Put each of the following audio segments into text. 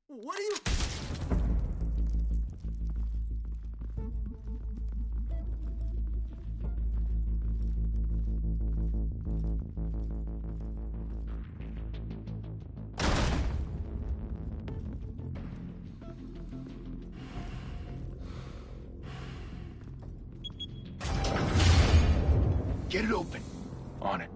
What are you... Get it open. On it.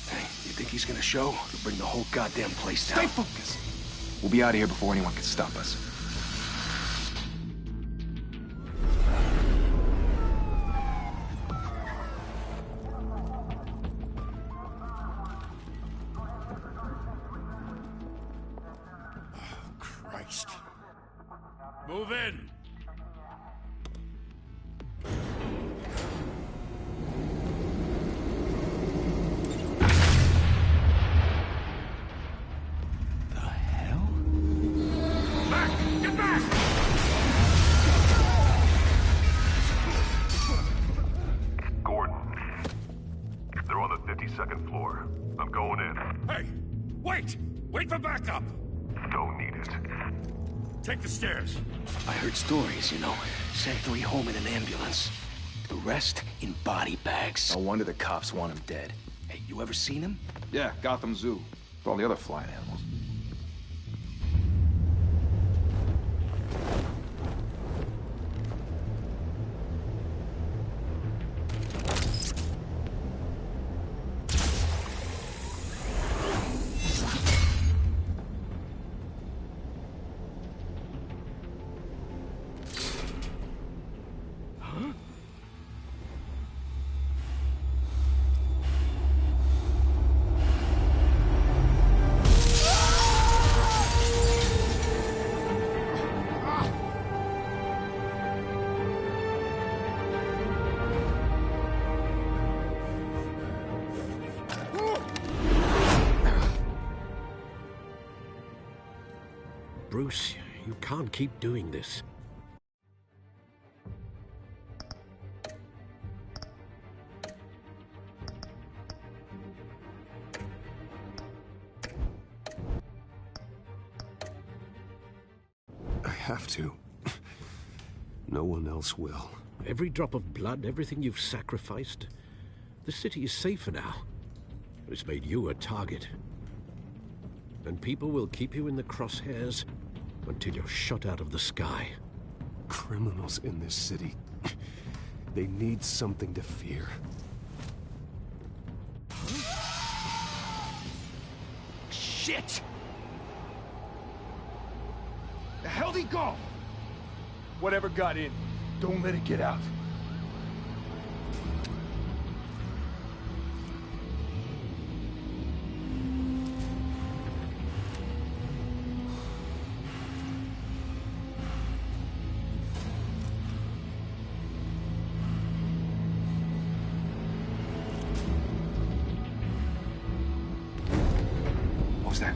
Hey, you think he's gonna show? He'll bring the whole goddamn place down. Stay focused. We'll be out of here before anyone can stop us. Christ. Move in! The hell? Back! Get back! Gordon. They're on the 52nd floor. I'm going in. Hey! Wait! Wait for backup! Don't need it. Take the stairs. I heard stories, you know. Sent 3 home in an ambulance. The rest in body bags. No wonder the cops want him dead. Hey, you ever seen him? Yeah, Gotham Zoo. With all the other flying animals. Bruce, you can't keep doing this. I have to. No one else will. Every drop of blood, everything you've sacrificed. The city is safer now. It's made you a target. And people will keep you in the crosshairs until you're shot out of the sky. Criminals in this city. They need something to fear. Shit! The hell'd he go? Whatever got in, don't let it get out. What was that?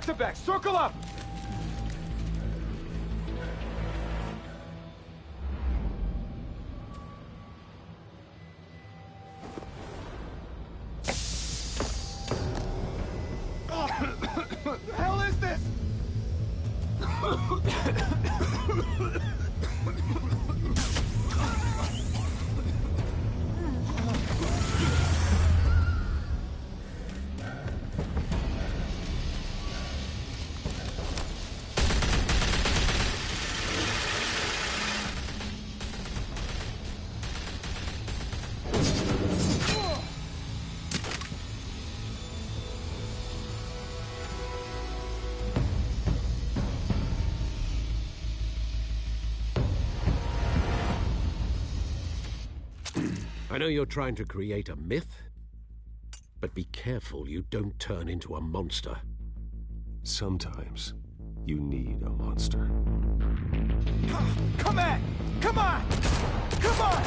Back to back. Circle up. What the hell is this? I know you're trying to create a myth, but be careful you don't turn into a monster. Sometimes you need a monster. Come on! Come on! Come on!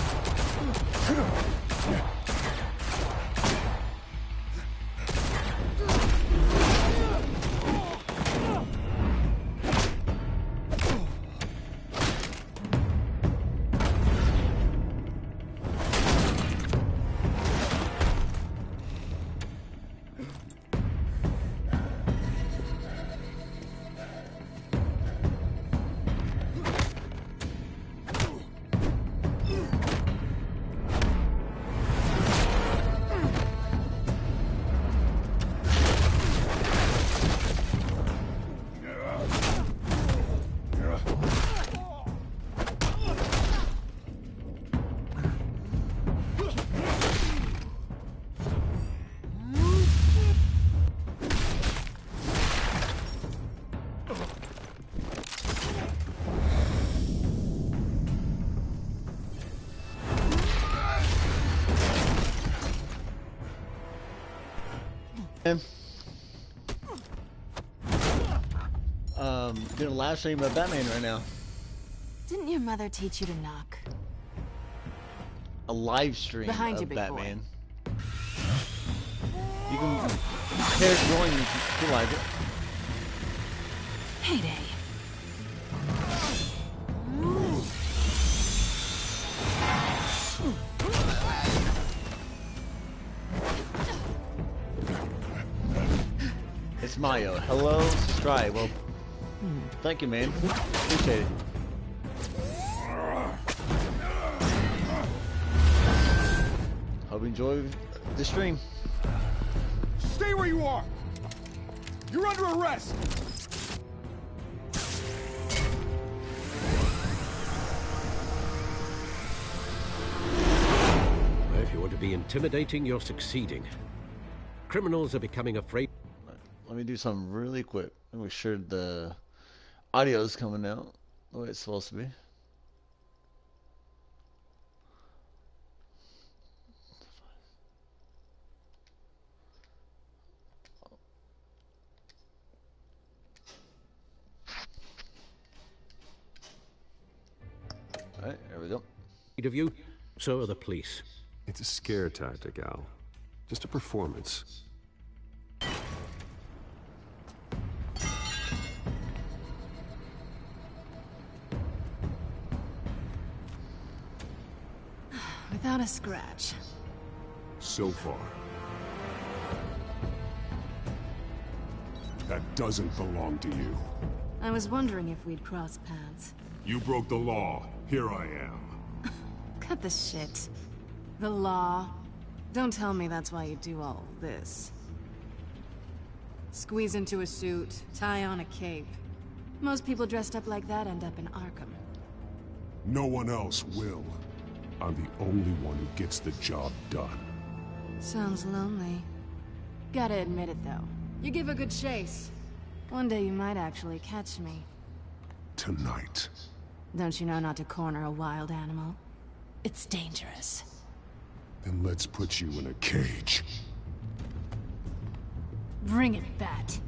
Doing a live stream of Batman right now. Didn't your mother teach you to knock? A live stream Behind you, of big Batman. You can pair join if you like it. Heyday. It's Mayo. Hello, subscribe. Well, thank you, man. Appreciate it. Hope you enjoy the stream. Stay where you are! You're under arrest! If you want to be intimidating, you're succeeding. Criminals are becoming afraid. Let me do something really quick. Let me make sure the audio is coming out the way it's supposed to be. Alright, there we go. Of you, so are the police. It's a scare tactic, Al. Just a performance. Without a scratch. So far. That doesn't belong to you. I was wondering if we'd cross paths. You broke the law. Here I am. Cut the shit. The law. Don't tell me that's why you do all this. Squeeze into a suit, tie on a cape. Most people dressed up like that end up in Arkham. No one else will. I'm the only one who gets the job done. Sounds lonely. Gotta admit it, though. You give a good chase. One day you might actually catch me. Tonight. Don't you know not to corner a wild animal? It's dangerous. Then let's put you in a cage. Bring it, Bat.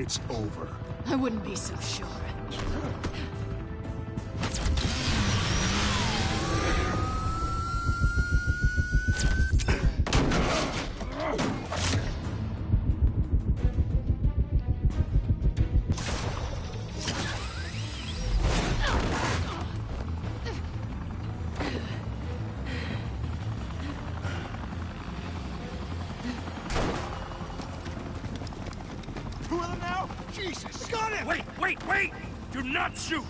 it's over. I wouldn't be so sure. Two of them now? Jesus! Got him! Wait, wait, wait! Do not shoot!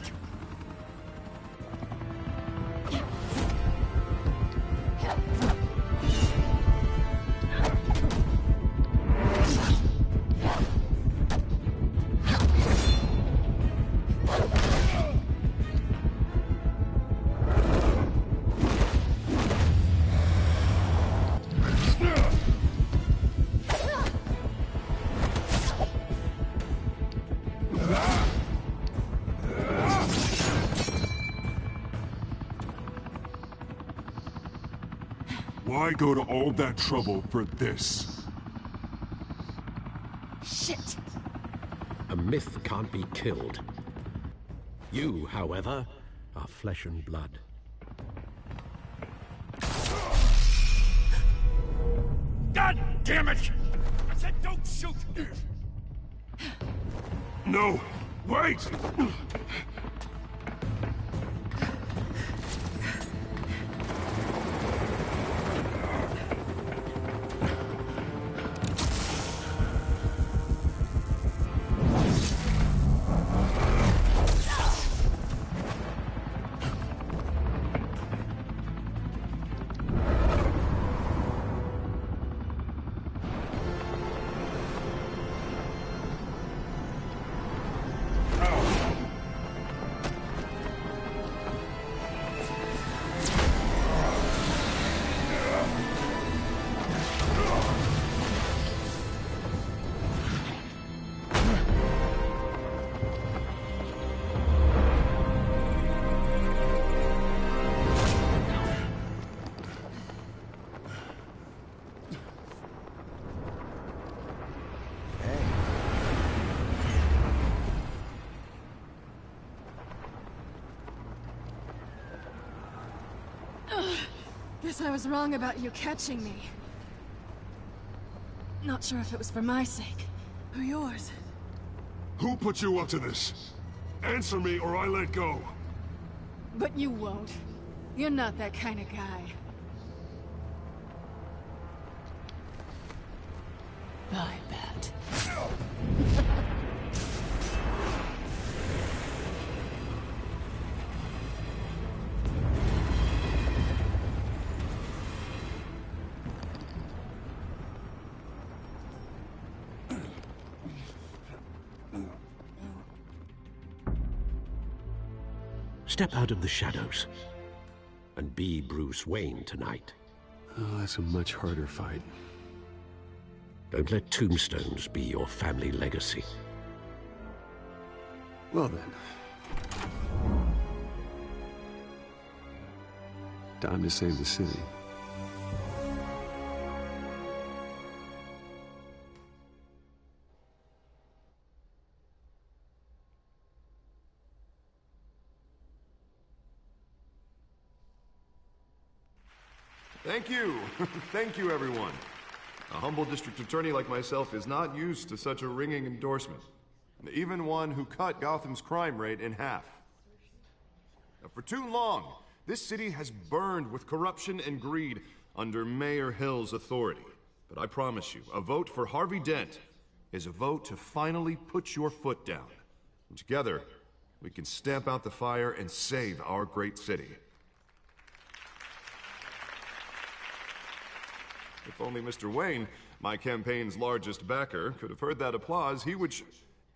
Why go to all that trouble for this? Shit! A myth can't be killed. You, however, are flesh and blood. God damn it! I said don't shoot! No! Wait! Guess I was wrong about you catching me. Not sure if it was for my sake, or yours. Who put you up to this? Answer me or I let go. But you won't. You're not that kind of guy. I bet. Step out of the shadows and be Bruce Wayne tonight. Oh, that's a much harder fight. Don't let tombstones be your family legacy. Well then. Time to save the city. Thank you. Thank you, everyone. A humble district attorney like myself is not used to such a ringing endorsement. Even one who cut Gotham's crime rate in half. Now, for too long, this city has burned with corruption and greed under Mayor Hill's authority. But I promise you, a vote for Harvey Dent is a vote to finally put your foot down. And together, we can stamp out the fire and save our great city. If only Mr. Wayne, my campaign's largest backer, could have heard that applause, he would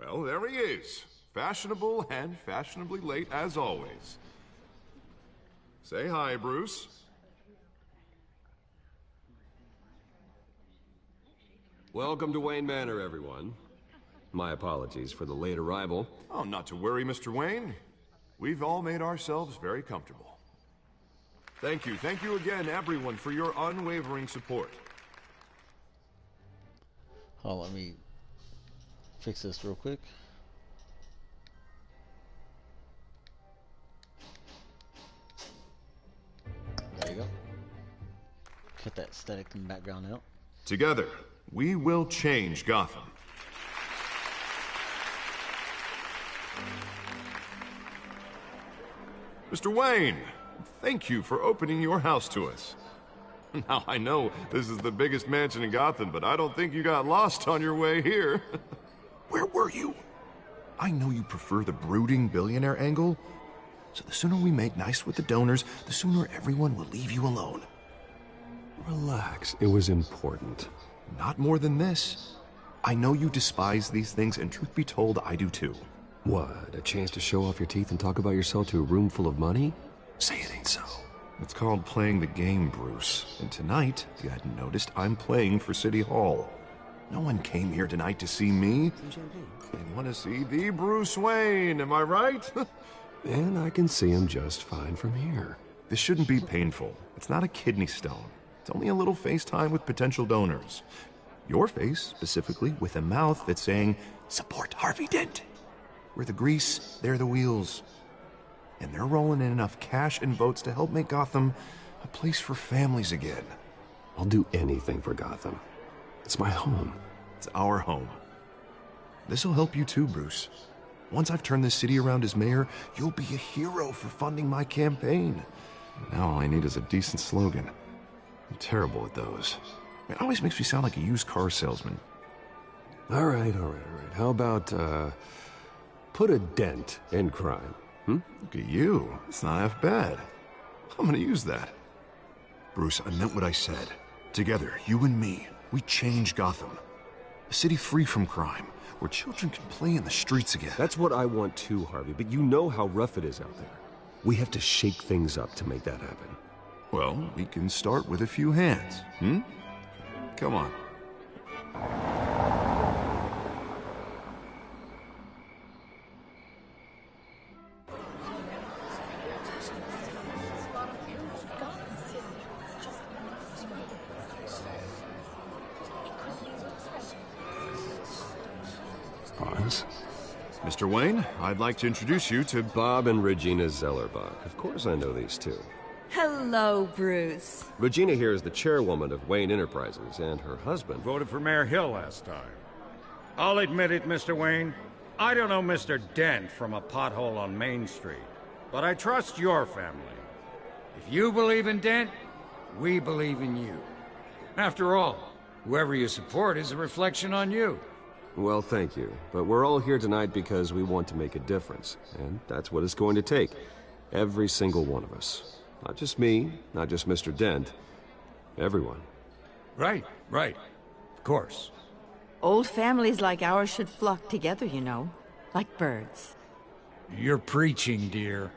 well, there he is. Fashionable and fashionably late as always. Say hi, Bruce. Welcome to Wayne Manor, everyone. My apologies for the late arrival. Oh, not to worry, Mr. Wayne. We've all made ourselves very comfortable. Thank you again, everyone, for your unwavering support. Oh, let me fix this real quick. There you go. Cut that static in the background out. Together, we will change Gotham. Mr. Wayne, thank you for opening your house to us. Now, I know this is the biggest mansion in Gotham, but I don't think you got lost on your way here. Where were you? I know you prefer the brooding billionaire angle, so the sooner we make nice with the donors, the sooner everyone will leave you alone. Relax, it was important. Not more than this. I know you despise these things, and truth be told, I do too. What, a chance to show off your teeth and talk about yourself to a room full of money? Say it ain't so. It's called playing the game, Bruce. And tonight, if you hadn't noticed, I'm playing for City Hall. No one came here tonight to see me. They want to see the Bruce Wayne, am I right? And I can see him just fine from here. This shouldn't be painful. It's not a kidney stone. It's only a little FaceTime with potential donors. Your face, specifically, with a mouth that's saying, support Harvey Dent. We're the grease, they're the wheels. And they're rolling in enough cash and votes to help make Gotham a place for families again. I'll do anything for Gotham. It's my home. It's our home. This'll help you too, Bruce. Once I've turned this city around as mayor, you'll be a hero for funding my campaign. Now all I need is a decent slogan. I'm terrible at those. It always makes me sound like a used car salesman. All right. How about, put a dent in crime? Look at you. It's not half bad. I'm gonna use that. Bruce, I meant what I said. Together, you and me, we change Gotham. A city free from crime, where children can play in the streets again. That's what I want too, Harvey, but you know how rough it is out there. We have to shake things up to make that happen. Well, we can start with a few hands, Come on. Pause. Mr. Wayne, I'd like to introduce you to Bob and Regina Zellerbach. Of course I know these two. Hello, Bruce. Regina here is the chairwoman of Wayne Enterprises, and her husband Voted for Mayor Hill last time. I'll admit it, Mr. Wayne. I don't know Mr. Dent from a pothole on Main Street, but I trust your family. If you believe in Dent, we believe in you. After all, whoever you support is a reflection on you. Well, thank you. But we're all here tonight because we want to make a difference. And that's what it's going to take. Every single one of us. Not just me, not just Mr. Dent. Everyone. Right. Of course. Old families like ours should flock together, you know. Like birds. You're preaching, dear.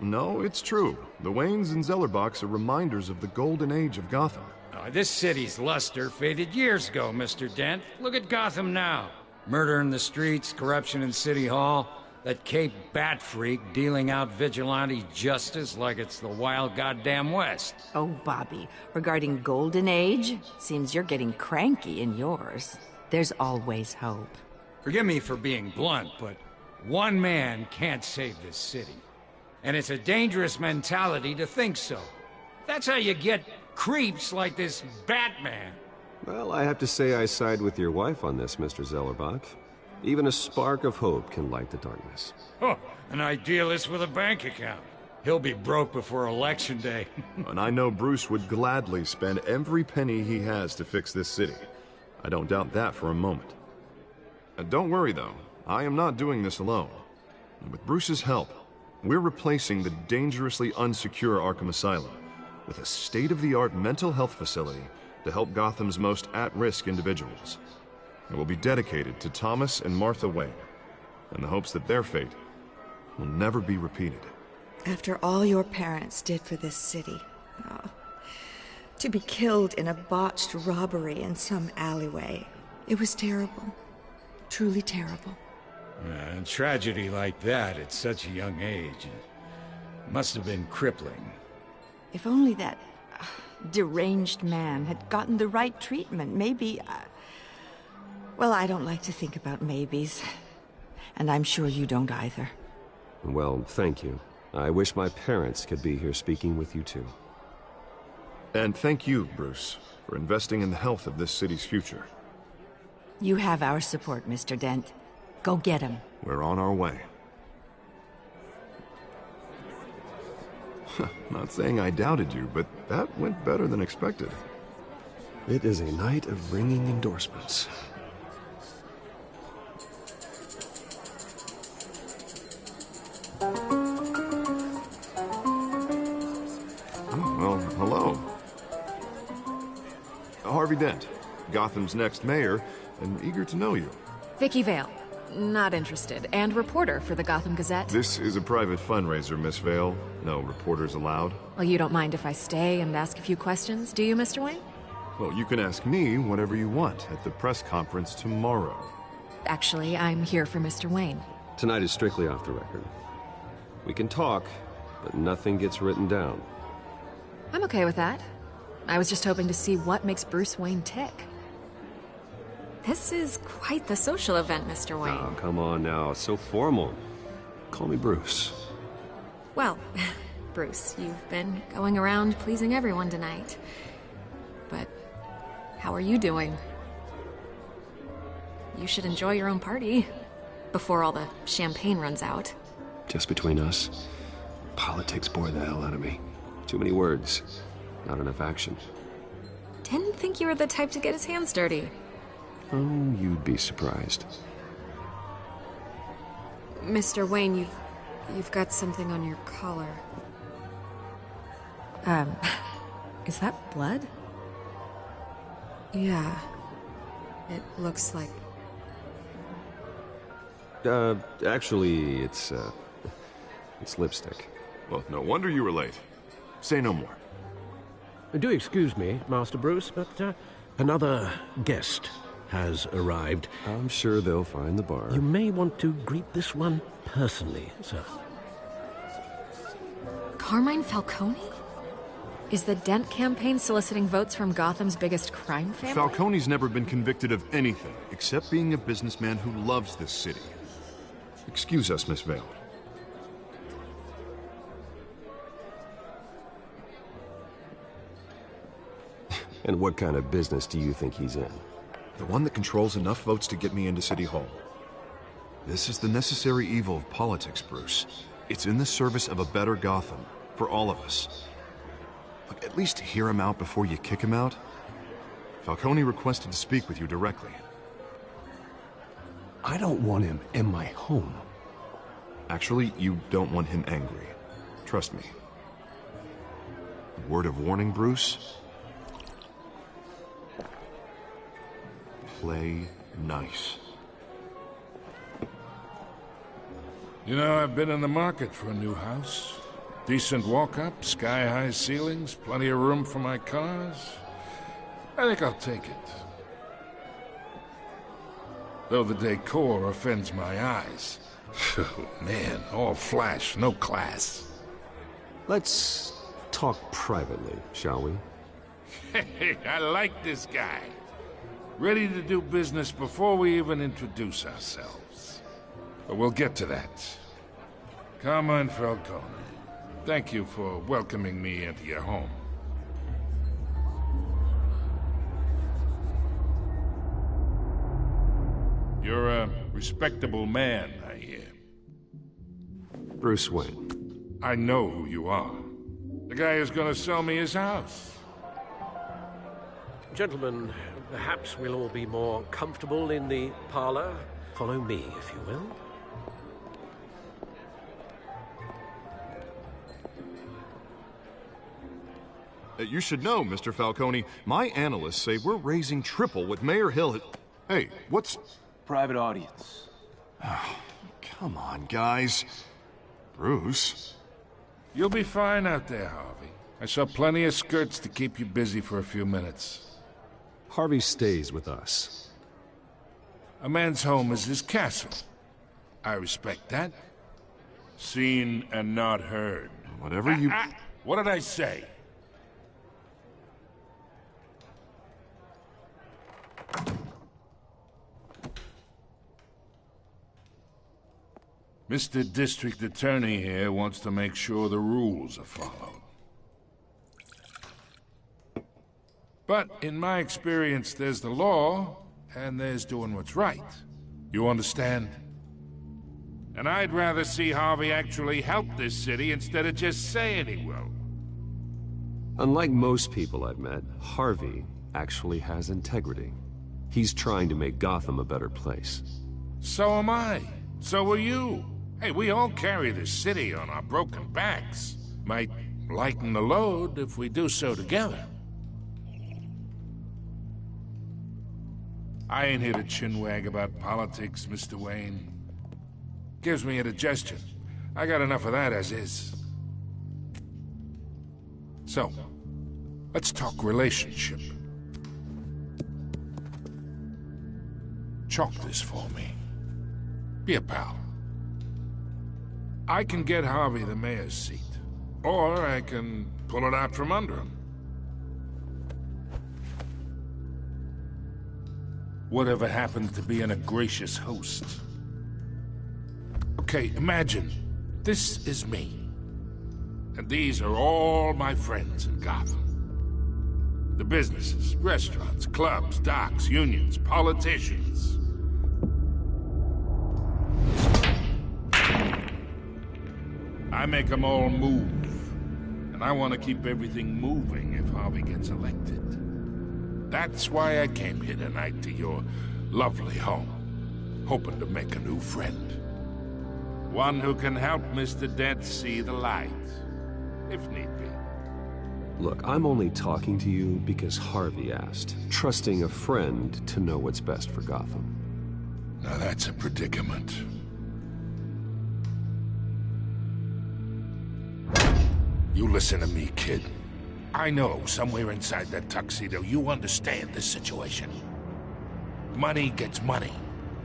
No, it's true. The Waynes and Zellerbachs are reminders of the golden age of Gotham. This city's luster faded years ago, Mr. Dent. Look at Gotham now. Murder in the streets, corruption in City Hall, that Cape Bat freak dealing out vigilante justice like it's the wild goddamn West. Oh, Bobby, regarding Golden Age, seems you're getting cranky in yours. There's always hope. Forgive me for being blunt, but one man can't save this city. And it's a dangerous mentality to think so. That's how you get creeps like this Batman. Well, I have to say I side with your wife on this, Mr. Zellerbach. Even a spark of hope can light the darkness. Oh, an idealist with a bank account. He'll be broke before Election Day. And I know Bruce would gladly spend every penny he has to fix this city. I don't doubt that for a moment. Don't worry, though. I am not doing this alone. And with Bruce's help, we're replacing the dangerously unsecure Arkham Asylum with a state-of-the-art mental health facility to help Gotham's most at-risk individuals. It will be dedicated to Thomas and Martha Wayne, in the hopes that their fate will never be repeated. After all your parents did for this city, to be killed in a botched robbery in some alleyway, it was terrible. Truly terrible. A tragedy like that at such a young age must have been crippling. If only that deranged man had gotten the right treatment, maybe... Well, I don't like to think about maybes. And I'm sure you don't either. Well, thank you. I wish my parents could be here speaking with you too. And thank you, Bruce, for investing in the health of this city's future. You have our support, Mr. Dent. Go get him. We're on our way. Not saying I doubted you, but that went better than expected. It is a night of ringing endorsements. Well, hello. Harvey Dent, Gotham's next mayor, and eager to know you. Vicky Vale. Not interested. And reporter for the Gotham Gazette. This is a private fundraiser, Miss Vale. No reporters allowed. Well, you don't mind if I stay and ask a few questions, do you, Mr. Wayne? Well, you can ask me whatever you want at the press conference tomorrow. Actually, I'm here for Mr. Wayne. Tonight is strictly off the record. We can talk, but nothing gets written down. I'm okay with that. I was just hoping to see what makes Bruce Wayne tick. This is quite the social event, Mr. Wayne. Oh, come on now. It's so formal. Call me Bruce. Well, Bruce, you've been going around pleasing everyone tonight. But how are you doing? You should enjoy your own party before all the champagne runs out. Just between us, politics bore the hell out of me. Too many words, not enough action. Didn't think you were the type to get his hands dirty. Oh, you'd be surprised. Mr. Wayne, you've got something on your collar. Is that blood? Yeah. It looks like... Actually, it's lipstick. Well, no wonder you were late. Say no more. Do excuse me, Master Bruce, but another guest has arrived. I'm sure they'll find the bar. You may want to greet this one personally, sir. Carmine Falcone? Is the Dent campaign soliciting votes from Gotham's biggest crime family? Falcone's never been convicted of anything except being a businessman who loves this city. Excuse us, Miss Vale. And what kind of business do you think he's in? The one that controls enough votes to get me into City Hall. This is the necessary evil of politics, Bruce. It's in the service of a better Gotham, for all of us. Look, at least hear him out before you kick him out. Falcone requested to speak with you directly. I don't want him in my home. Actually, you don't want him angry. Trust me. Word of warning, Bruce? Play nice. You know, I've been in the market for a new house. Decent walk-up, sky-high ceilings, plenty of room for my cars. I think I'll take it. Though the decor offends my eyes. Oh, man, all flash, no class. Let's talk privately, shall we? Hey, I like this guy. Ready to do business before we even introduce ourselves. But we'll get to that. Carmine Falcone, thank you for welcoming me into your home. You're a respectable man, I hear. Bruce Wayne. I know who you are. The guy who's gonna sell me his house. Gentlemen, perhaps we'll all be more comfortable in the parlor. Follow me, if you will. You should know, Mr. Falcone, my analysts say we're raising triple what Mayor Hill had... Hey, what's... Private audience. Oh, come on, guys. Bruce? You'll be fine out there, Harvey. I saw plenty of skirts to keep you busy for a few minutes. Harvey stays with us. A man's home is his castle. I respect that. Seen and not heard. Whatever you... What did I say? Mr. District Attorney here wants to make sure the rules are followed. But in my experience, there's the law, and there's doing what's right. You understand? And I'd rather see Harvey actually help this city instead of just saying he will. Unlike most people I've met, Harvey actually has integrity. He's trying to make Gotham a better place. So am I. So are you. Hey, we all carry this city on our broken backs. Might lighten the load if we do so together. I ain't here to chinwag about politics, Mr. Wayne. Gives me indigestion. I got enough of that as is. So, let's talk relationship. Chalk this for me. Be a pal. I can get Harvey the mayor's seat, or I can pull it out from under him. Whatever happened to being a gracious host? Okay, imagine, this is me. And these are all my friends in Gotham. The businesses, restaurants, clubs, docks, unions, politicians. I make them all move. And I want to keep everything moving if Harvey gets elected. That's why I came here tonight to your lovely home, hoping to make a new friend. One who can help Mr. Dent see the light, if need be. Look, I'm only talking to you because Harvey asked, trusting a friend to know what's best for Gotham. Now that's a predicament. You listen to me, kid. I know somewhere inside that tuxedo you understand this situation. Money gets money.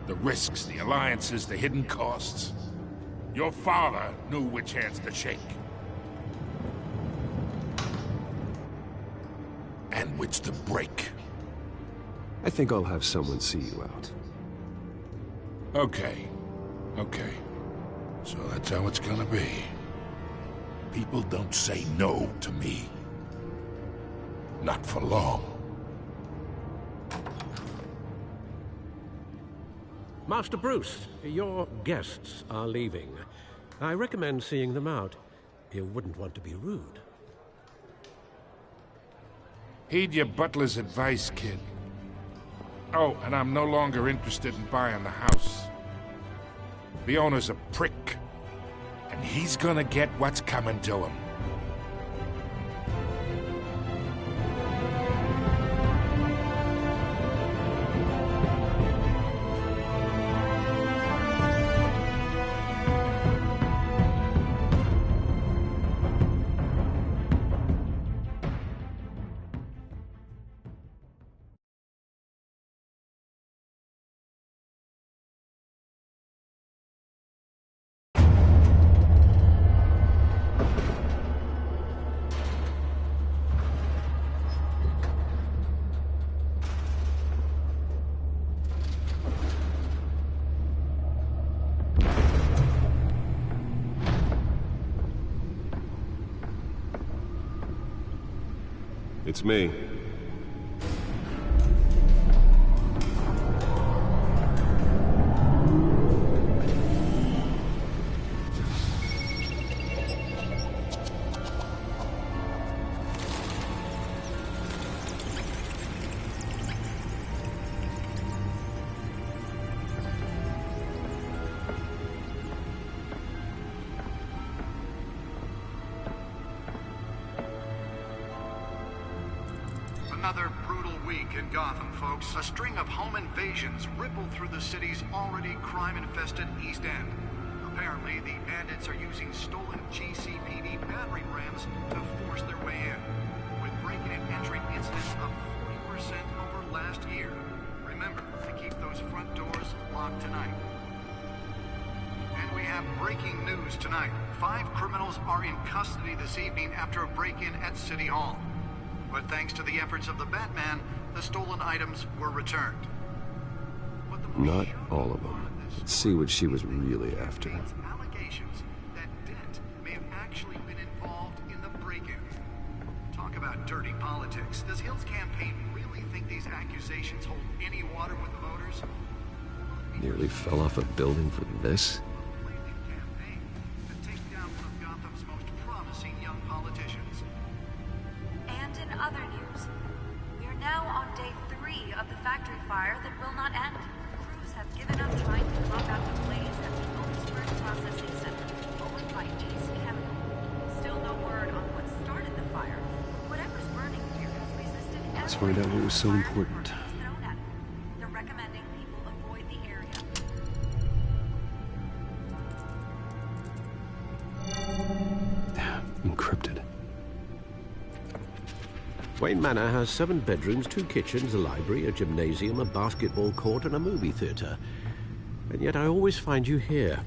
The risks, the alliances, the hidden costs. Your father knew which hands to shake. And which to break. I think I'll have someone see you out. Okay. Okay. So that's how it's gonna be. People don't say no to me. Not for long. Master Bruce, your guests are leaving. I recommend seeing them out. You wouldn't want to be rude. Heed your butler's advice, kid. Oh, and I'm no longer interested in buying the house. The owner's a prick. And he's gonna get what's coming to him. It's me. Another brutal week in Gotham, folks. A string of home invasions rippled through the city's already crime-infested East End. Apparently, the bandits are using stolen GCPD battering rams to force their way in, with breaking and entering incidents up 40% over last year. Remember to keep those front doors locked tonight. And we have breaking news tonight. 5 criminals are in custody this evening after a break-in at City Hall. But thanks to the efforts of the Batman, the stolen items were returned. Not all of them. Let's see what she was really after. Allegations that Dent may have actually been involved in the break-in. Talk about dirty politics. Does Hill's campaign really think these accusations hold any water with the voters? Nearly fell off a building for this? And in other news, we are now on day 3 of the factory fire that will not end. Crews have given up trying to put out the blaze at the Otisburg Processing Center, owned by Ace Chemical. Still no word on what started the fire. Whatever's burning here has resisted Let's find out what was so important. They're recommending people avoid the area. Encrypted. Wayne Manor has 7 bedrooms, 2 kitchens, a library, a gymnasium, a basketball court, and a movie theater. And yet I always find you here,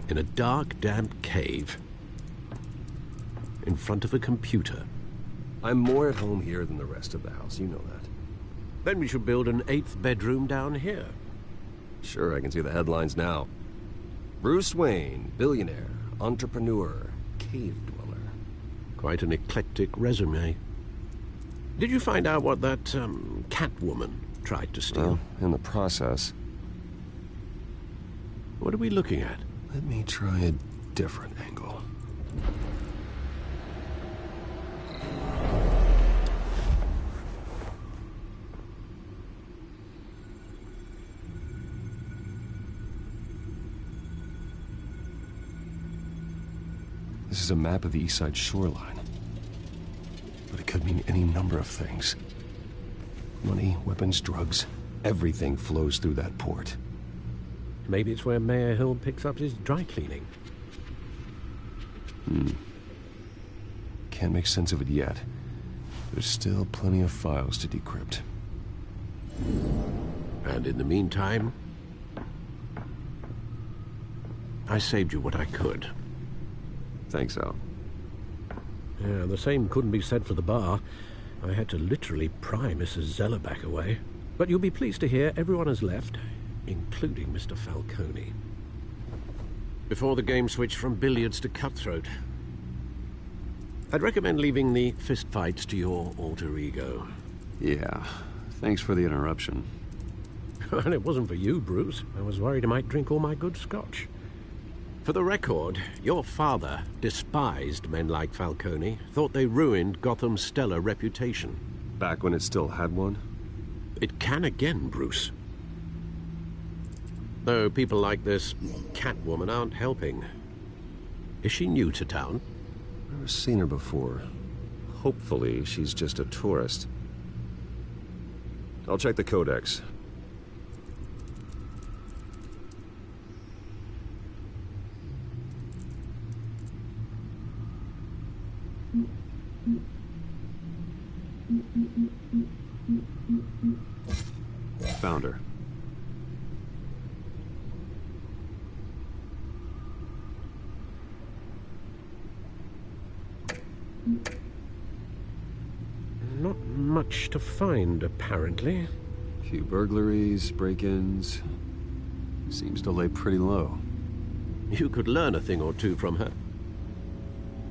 in a dark, damp cave, in front of a computer. I'm more at home here than the rest of the house, you know that. Then we should build an 8th bedroom down here. Sure, I can see the headlines now. Bruce Wayne, billionaire, entrepreneur, cave dweller. Quite an eclectic resume. Did you find out what that, Catwoman tried to steal? Well, in the process. What are we looking at? Let me try a different angle. This is a map of the East Side shoreline. But it could mean any number of things. Money, weapons, drugs, everything flows through that port. Maybe it's where Mayor Hill picks up his dry cleaning. Can't make sense of it yet. There's still plenty of files to decrypt. And in the meantime, I saved you what I could. Thanks, Al. Yeah, the same couldn't be said for the bar. I had to literally pry Mrs. Zellerback away. But you'll be pleased to hear everyone has left, including Mr. Falcone. Before the game switched from billiards to cutthroat. I'd recommend leaving the fistfights to your alter ego. Yeah, thanks for the interruption. And it wasn't for you, Bruce. I was worried I might drink all my good scotch. For the record, your father despised men like Falcone, thought they ruined Gotham's stellar reputation. Back when it still had one? It can again, Bruce. Though people like this Catwoman aren't helping. Is she new to town? Never seen her before. Hopefully, she's just a tourist. I'll check the codex. Found her. Not much to find, apparently. A few burglaries, break-ins. Seems to lay pretty low. You could learn a thing or two from her.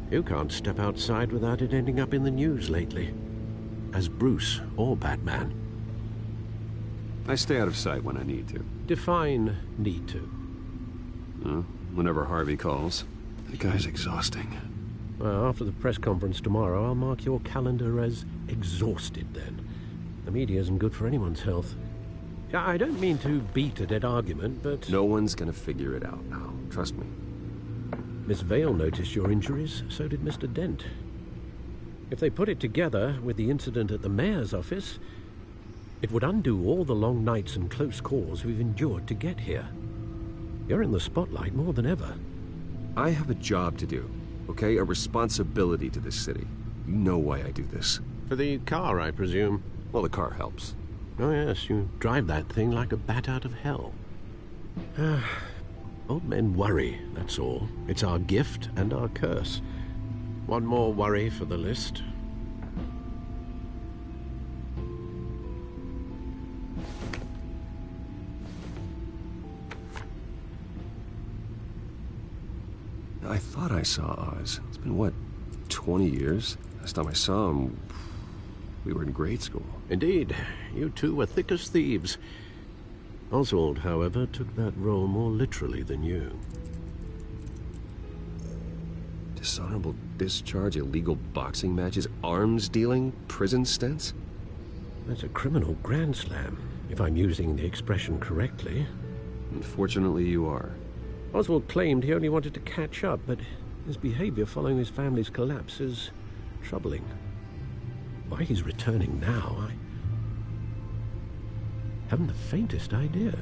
You can't step outside without it ending up in the news lately. As Bruce or Batman. I stay out of sight when I need to. Define need to. Whenever Harvey calls. The guy's exhausting. Well, after the press conference tomorrow, I'll mark your calendar as exhausted then. The media isn't good for anyone's health. I don't mean to beat a dead argument, but... No one's gonna figure it out now. Trust me. Miss Vale noticed your injuries, so did Mr. Dent. If they put it together with the incident at the mayor's office, it would undo all the long nights and close calls we've endured to get here. You're in the spotlight more than ever. I have a job to do, okay? A responsibility to this city. You know why I do this. For the car, I presume. Well, the car helps. Oh, yes, you drive that thing like a bat out of hell. Old men worry, that's all. It's our gift and our curse. One more worry for the list. I thought I saw Oz. It's been, what, 20 years? Last time I saw him, we were in grade school. Indeed. You two were thick as thieves. Oswald, however, took that role more literally than you. Dishonorable discharge, illegal boxing matches, arms dealing, prison stints? That's a criminal grand slam, if I'm using the expression correctly. Unfortunately, you are. Oswald claimed he only wanted to catch up, but his behavior following his family's collapse is troubling. Why he's returning now, I haven't the faintest idea.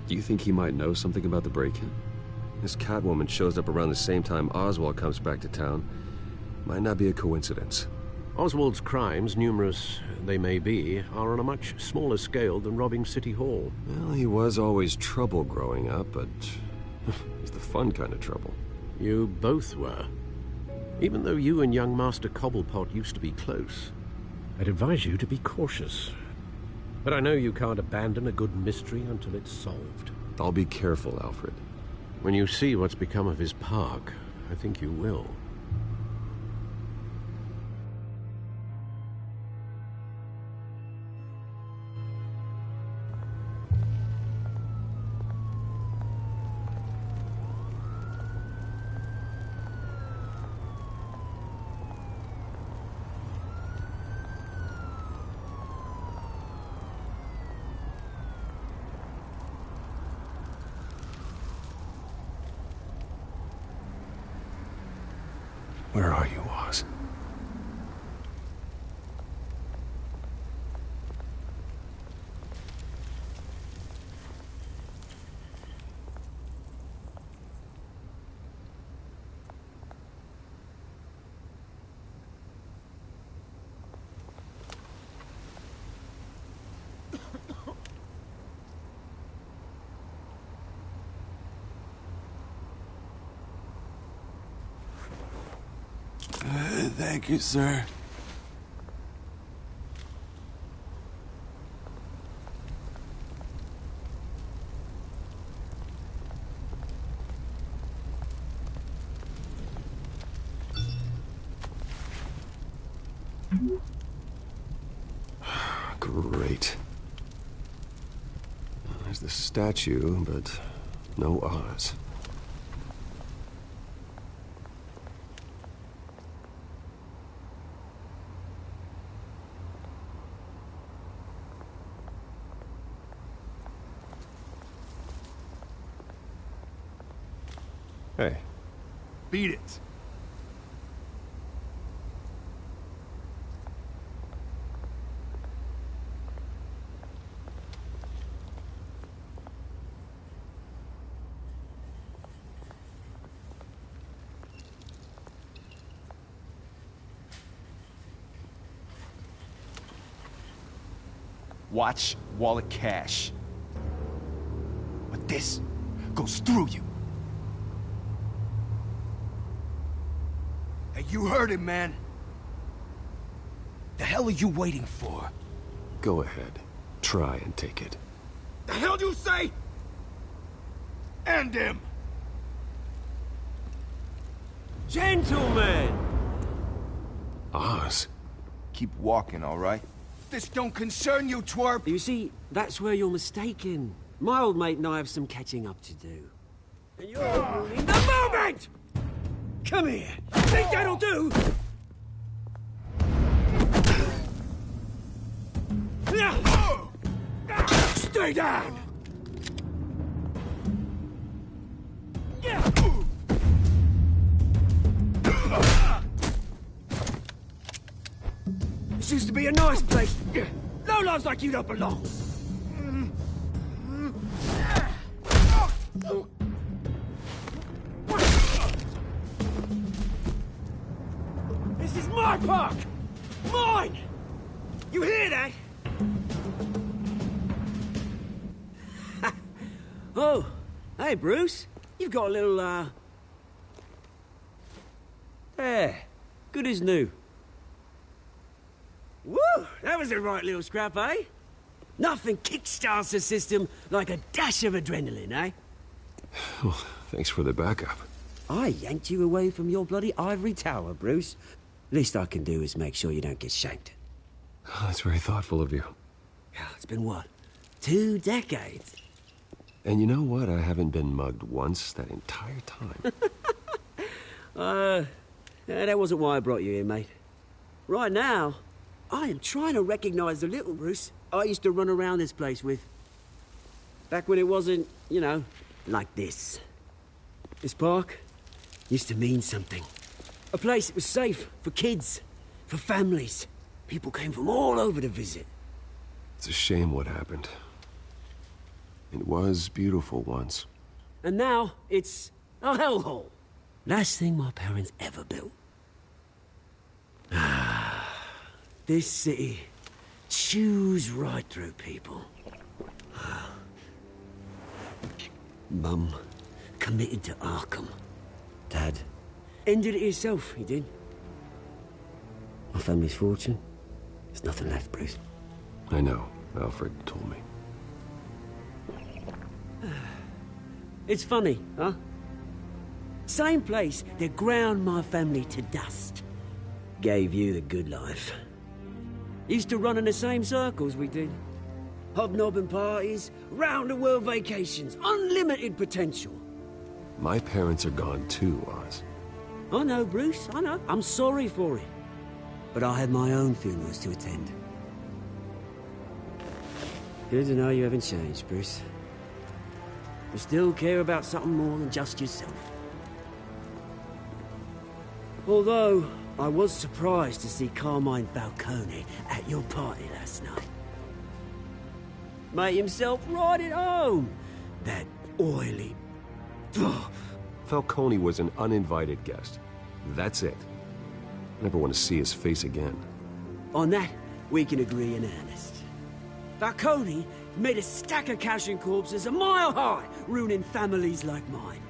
Do you think he might know something about the break-in? This Catwoman shows up around the same time Oswald comes back to town. Might not be a coincidence. Oswald's crimes, numerous they may be, are on a much smaller scale than robbing City Hall. Well, he was always trouble growing up, but it's the fun kind of trouble. You both were. Even though you and young Master Cobblepot used to be close, I'd advise you to be cautious. But I know you can't abandon a good mystery until it's solved. I'll be careful, Alfred. When you see what's become of his park, I think you will. Where are you, Oz? Thank you, sir. Great. There's the statue, but no Oz. Hey. Beat it. Watch wallet cash. But this goes through you. Hey, you heard him, man. The hell are you waiting for? Go ahead. Try and take it. The hell do you say? End him! Gentlemen! Oz? Keep walking, all right? This don't concern you, twerp! You see, that's where you're mistaken. My old mate and I have some catching up to do. And you're ruining the moment! Come here! Think that'll do? Stay down! This used to be a nice place. No lives like you don't belong. This is my park! Mine! You hear that? Oh, hey, Bruce. You've got a little, There. Good as new. Woo! That was a right little scrap, eh? Nothing kickstarts the system like a dash of adrenaline, eh? Well, thanks for the backup. I yanked you away from your bloody ivory tower, Bruce. Least I can do is make sure you don't get shanked. Oh, that's very thoughtful of you. Yeah, it's been what? 2 decades? And you know what? I haven't been mugged once that entire time. That wasn't why I brought you here, mate. Right now, I am trying to recognize the little Bruce I used to run around this place with. Back when it wasn't, you know, like this. This park used to mean something. A place that was safe for kids, for families. People came from all over to visit. It's a shame what happened. It was beautiful once. And now, it's a hellhole. Last thing my parents ever built. This city chews right through people. Mum committed to Arkham. Dad ended it himself, he did. My family's fortune, there's nothing left, Bruce. I know. Alfred told me. It's funny, huh? Same place that ground my family to dust. Gave you the good life. Used to run in the same circles we did. Hobnobbing parties, round-the-world vacations, unlimited potential. My parents are gone too, Oz. I know, Bruce, I know. I'm sorry for it. But I had my own funerals to attend. Good to know you haven't changed, Bruce. You still care about something more than just yourself. Although, I was surprised to see Carmine Falcone at your party last night. Made himself right at home. That oily... Falcone was an uninvited guest. That's it. Never want to see his face again. On that, we can agree in earnest. Falcone made a stack of cash and corpses a mile high, ruining families like mine.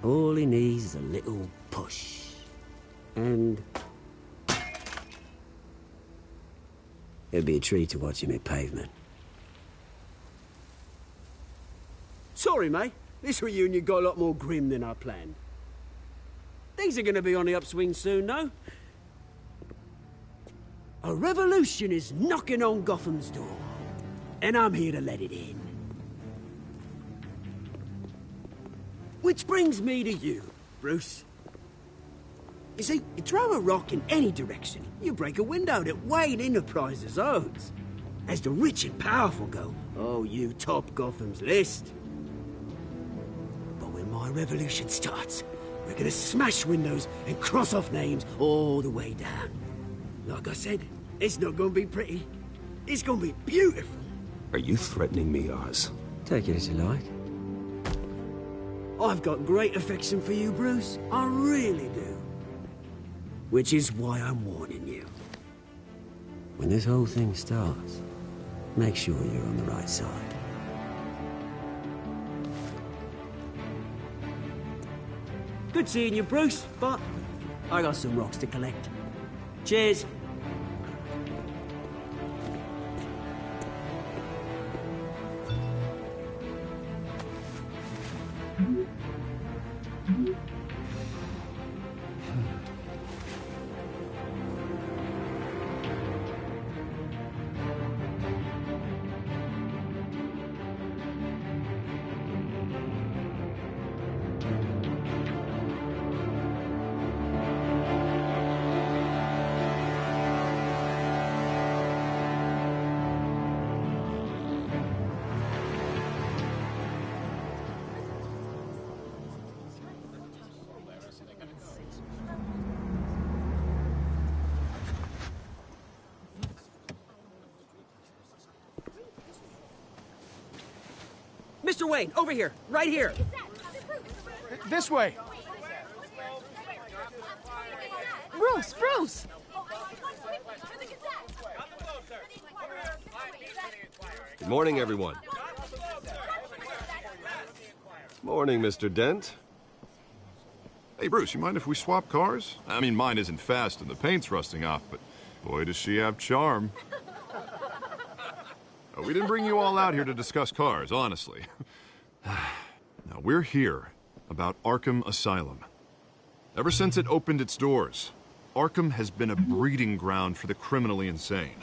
All he needs is a little push. And... it'd be a treat to watch him hit pavement. Sorry, mate. This reunion got a lot more grim than I planned. Things are gonna be on the upswing soon, though. A revolution is knocking on Gotham's door. And I'm here to let it in. Which brings me to you, Bruce. You see, you throw a rock in any direction, you break a window that Wayne Enterprises owns. As the rich and powerful go, oh, you top Gotham's list. But when my revolution starts, we're gonna smash windows and cross off names all the way down. Like I said, it's not gonna be pretty. It's gonna be beautiful. Are you threatening me, Oz? Take it as you like. I've got great affection for you, Bruce. I really do. Which is why I'm warning you. When this whole thing starts, make sure you're on the right side. Good seeing you, Bruce, but I got some rocks to collect. Cheers. Mr. Wayne, over here, right here. This way. Bruce, Bruce! Good morning, everyone. Morning, Mr. Dent. Hey, Bruce, you mind if we swap cars? I mean, mine isn't fast and the paint's rusting off, but boy, does she have charm. Oh, we didn't bring you all out here to discuss cars, honestly. Now, we're here about Arkham Asylum. Ever since it opened its doors, Arkham has been a breeding ground for the criminally insane.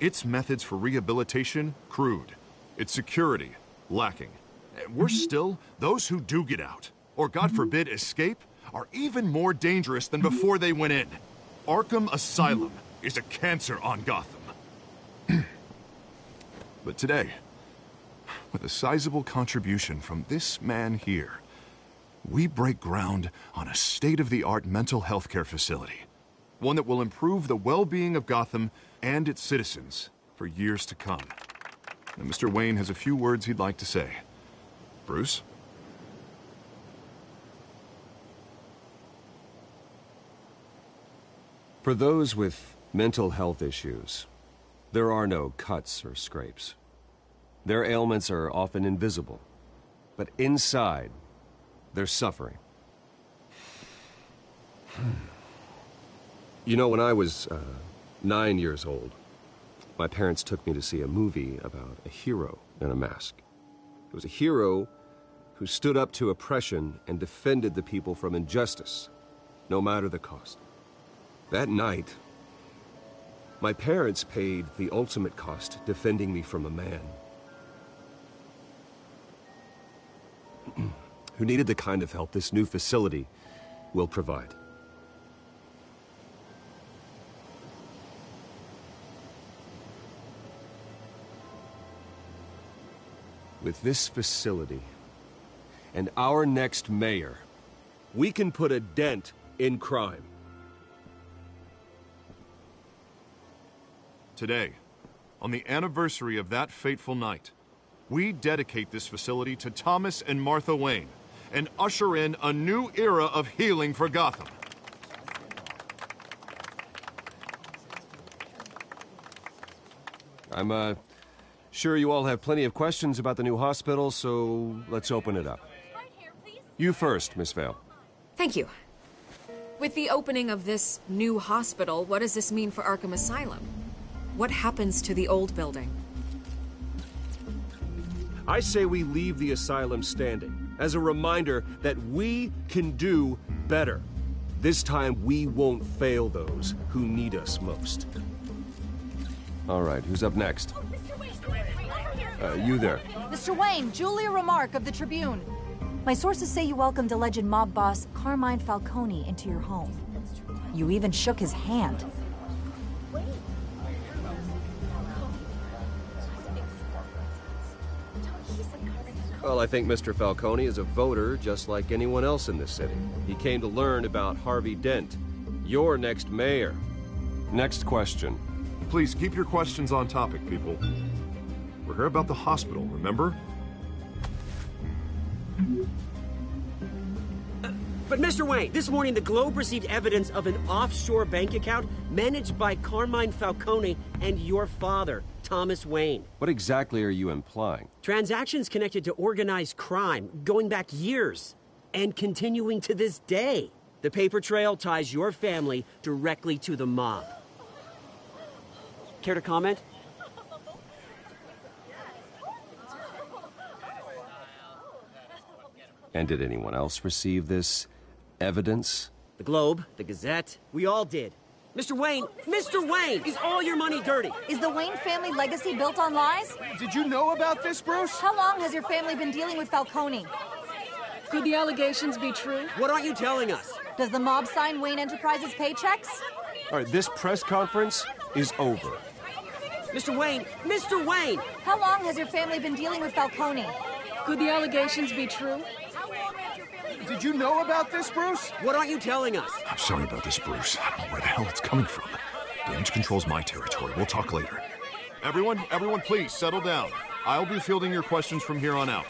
Its methods for rehabilitation, crude. Its security, lacking. And worse still, those who do get out, or God forbid escape, are even more dangerous than before they went in. Arkham Asylum is a cancer on Gotham. But today, with a sizable contribution from this man here, we break ground on a state-of-the-art mental health care facility. One that will improve the well-being of Gotham and its citizens for years to come. And Mr. Wayne has a few words he'd like to say. Bruce? For those with mental health issues, there are no cuts or scrapes. Their ailments are often invisible, but inside, they're suffering. You know, when I was 9 years old, my parents took me to see a movie about a hero in a mask. It was a hero who stood up to oppression and defended the people from injustice, no matter the cost. That night, my parents paid the ultimate cost defending me from a man who needed the kind of help this new facility will provide. With this facility and our next mayor, we can put a dent in crime. Today, on the anniversary of that fateful night, we dedicate this facility to Thomas and Martha Wayne and usher in a new era of healing for Gotham. I'm sure you all have plenty of questions about the new hospital, so let's open it up. You first, Miss Vale. Thank you. With the opening of this new hospital, what does this mean for Arkham Asylum? What happens to the old building? I say we leave the asylum standing as a reminder that we can do better. This time, we won't fail those who need us most. All right, who's up next? You there. Mr. Wayne, Julia Remark of the Tribune. My sources say you welcomed alleged mob boss Carmine Falcone into your home. You even shook his hand. Well, I think Mr. Falcone is a voter just like anyone else in this city. He came to learn about Harvey Dent, your next mayor. Next question. Please keep your questions on topic, people. We're here about the hospital, remember? But Mr. Wayne, this morning the Globe received evidence of an offshore bank account managed by Carmine Falcone and your father, Thomas Wayne. What exactly are you implying? Transactions connected to organized crime, going back years, and continuing to this day. The paper trail ties your family directly to the mob. Care to comment? And did anyone else receive this evidence? The Globe, the Gazette, we all did. Mr. Wayne, is all your money dirty? Is the Wayne family legacy built on lies? Did you know about this, Bruce? How long has your family been dealing with Falcone? Could the allegations be true? What aren't you telling us? Does the mob sign Wayne Enterprises paychecks? All right, this press conference is over. Mr. Wayne! How long has your family been dealing with Falcone? Could the allegations be true? Did you know about this, Bruce? What aren't you telling us? I'm sorry about this, Bruce. I don't know where the hell it's coming from. Damage control's my territory. We'll talk later. Everyone, please settle down. I'll be fielding your questions from here on out.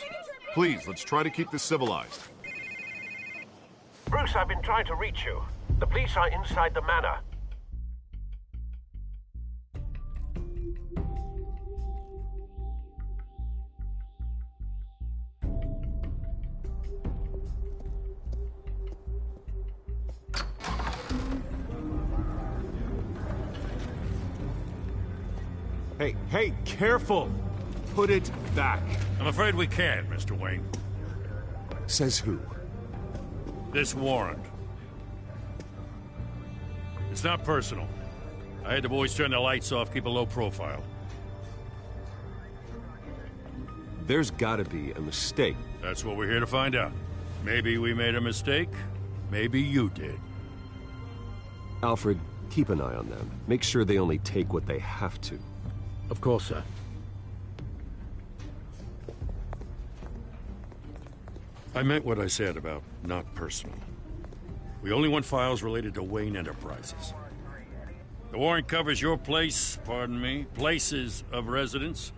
Please, let's try to keep this civilized. Bruce, I've been trying to reach you. The police are inside the manor. Hey, careful! Put it back. I'm afraid we can't, Mr. Wayne. Says who? This warrant. It's not personal. I had the boys turn the lights off, keep a low profile. There's gotta be a mistake. That's what we're here to find out. Maybe we made a mistake. Maybe you did. Alfred, keep an eye on them. Make sure they only take what they have to. Of course, sir. I meant what I said about not personal. We only want files related to Wayne Enterprises. The warrant covers your place, pardon me, places of residence,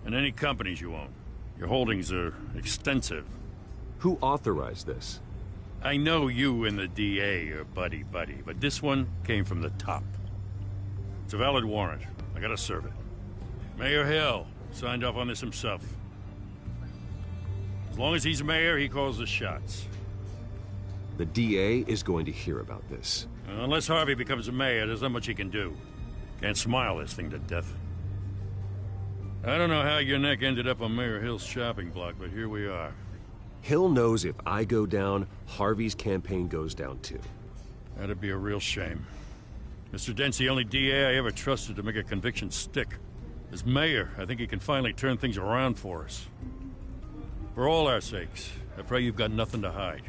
and any companies you own. Your holdings are extensive. Who authorized this? I know you and the DA are buddy-buddy, but this one came from the top. It's a valid warrant. I gotta serve it. Mayor Hill signed off on this himself. As long as he's mayor, he calls the shots. The DA is going to hear about this. Unless Harvey becomes a mayor, there's not much he can do. Can't smile this thing to death. I don't know how your neck ended up on Mayor Hill's shopping block, but here we are. Hill knows if I go down, Harvey's campaign goes down too. That'd be a real shame. Mr. Dent's the only DA I ever trusted to make a conviction stick. As mayor, I think he can finally turn things around for us. For all our sakes, I pray you've got nothing to hide.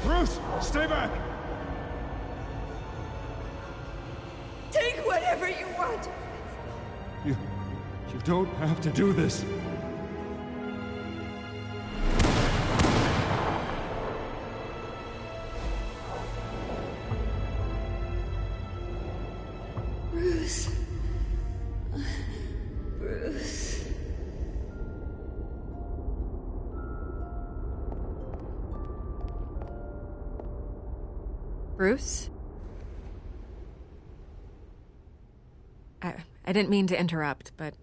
Bruce, stay back! Take whatever you want. You don't have to do this. Bruce. Bruce. Bruce? I didn't mean to interrupt, but...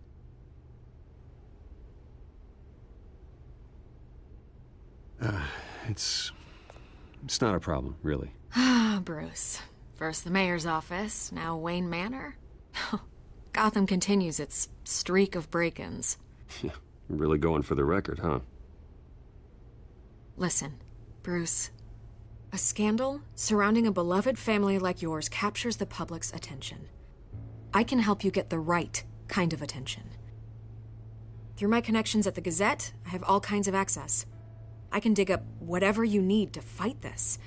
It's not a problem, really. Ah, Bruce. First the mayor's office, now Wayne Manor. Gotham continues its streak of break-ins. Yeah, really going for the record, huh? Listen, Bruce. A scandal surrounding a beloved family like yours captures the public's attention. I can help you get the right kind of attention. Through my connections at the Gazette, I have all kinds of access. I can dig up whatever you need to fight this.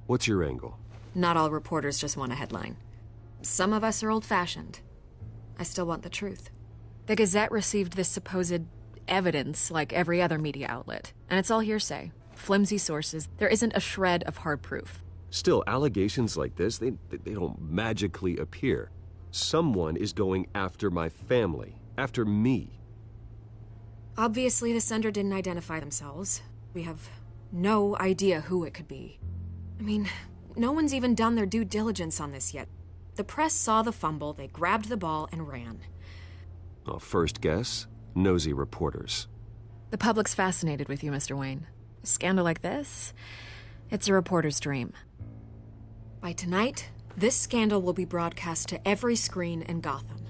What's your angle? Not all reporters just want a headline. Some of us are old-fashioned. I still want the truth. The Gazette received this supposed evidence like every other media outlet, and it's all hearsay. Flimsy sources. There isn't a shred of hard proof. Still, allegations like this, they don't magically appear. Someone is going after my family, after me. Obviously, the sender didn't identify themselves. We have no idea who it could be. I mean, no one's even done their due diligence on this yet. The press saw the fumble, they grabbed the ball and ran. Well, first guess, nosy reporters. The public's fascinated with you, Mr. Wayne. A scandal like this, it's a reporter's dream. By tonight, this scandal will be broadcast to every screen in Gotham.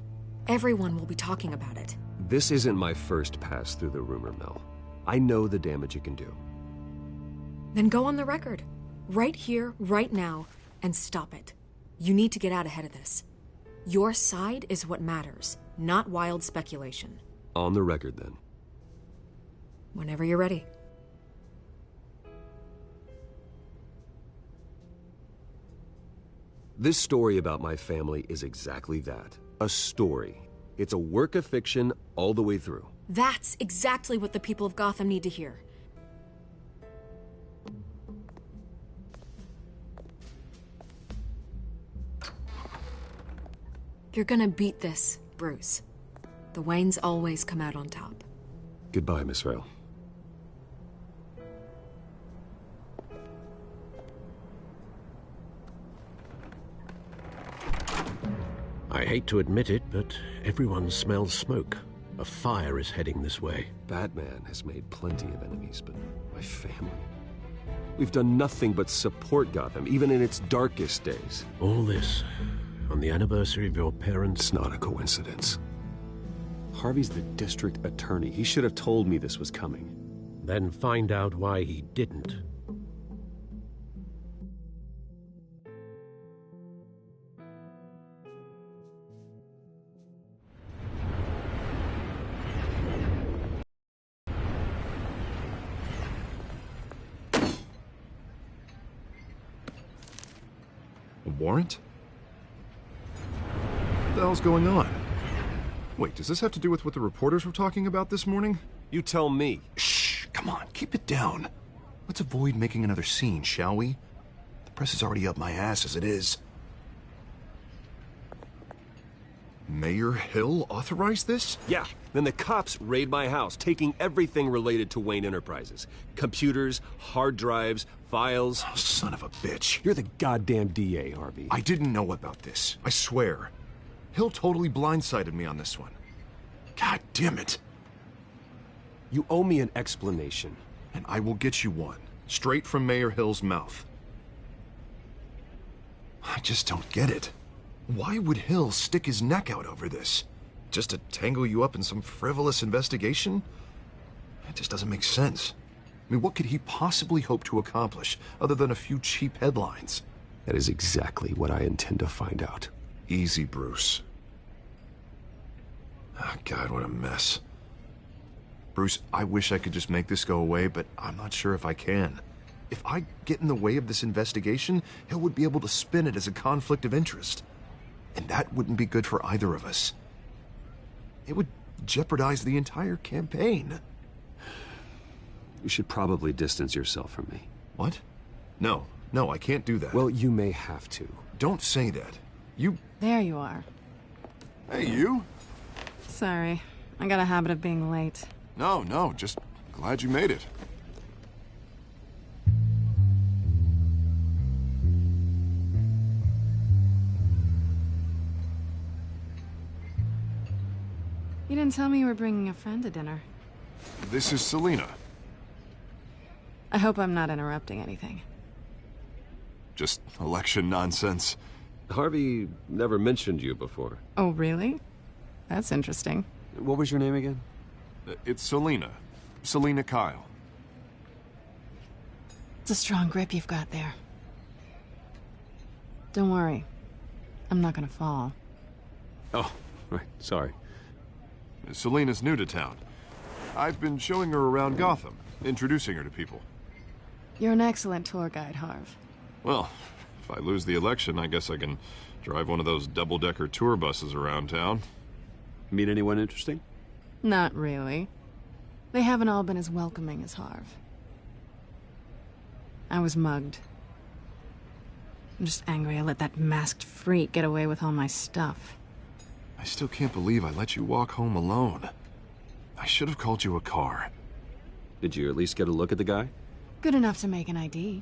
Everyone will be talking about it. This isn't my first pass through the rumor mill. I know the damage it can do. Then go on the record. Right here, right now, and stop it. You need to get out ahead of this. Your side is what matters, not wild speculation. On the record, then. Whenever you're ready. This story about my family is exactly that. A story. It's a work of fiction all the way through. That's exactly what the people of Gotham need to hear. You're gonna beat this, Bruce. The Waynes always come out on top. Goodbye, Miss Vale. I hate to admit it, but everyone smells smoke. A fire is heading this way. Batman has made plenty of enemies, but my family... We've done nothing but support Gotham, even in its darkest days. All this on the anniversary of your parents'... It's not a coincidence. Harvey's the district attorney. He should have told me this was coming. Then find out why he didn't. A warrant? What the hell's going on? Wait, does this have to do with what the reporters were talking about this morning? You tell me. Shh, come on, keep it down. Let's avoid making another scene, shall we? The press is already up my ass as it is. Mayor Hill authorized this? Yeah, then the cops raid my house, taking everything related to Wayne Enterprises. Computers, hard drives, files. Oh, son of a bitch. You're the goddamn DA, Harvey. I didn't know about this. I swear. Hill totally blindsided me on this one. God damn it. You owe me an explanation. And I will get you one. Straight from Mayor Hill's mouth. I just don't get it. Why would Hill stick his neck out over this? Just to tangle you up in some frivolous investigation? It just doesn't make sense. I mean, what could he possibly hope to accomplish other than a few cheap headlines? That is exactly what I intend to find out. Easy, Bruce. Oh, God, what a mess. Bruce, I wish I could just make this go away, but I'm not sure if I can. If I get in the way of this investigation, Hill would be able to spin it as a conflict of interest. And that wouldn't be good for either of us. It would jeopardize the entire campaign. You should probably distance yourself from me. What? No, I can't do that. Well, you may have to. Don't say that. You... There you are. Hey, you? Sorry. I got a habit of being late. No, just glad you made it. You didn't tell me you were bringing a friend to dinner. This is Selina. I hope I'm not interrupting anything. Just election nonsense. Harvey never mentioned you before. Oh, really? That's interesting. What was your name again? It's Selina. Selina Kyle. It's a strong grip you've got there. Don't worry. I'm not gonna fall. Oh, right. Sorry. Selina's new to town. I've been showing her around Gotham, introducing her to people. You're an excellent tour guide, Harv. Well, if I lose the election, I guess I can drive one of those double-decker tour buses around town. Meet anyone interesting? Not really. They haven't all been as welcoming as Harv. I was mugged. I'm just angry I let that masked freak get away with all my stuff. I still can't believe I let you walk home alone. I should have called you a car. Did you at least get a look at the guy? Good enough to make an ID.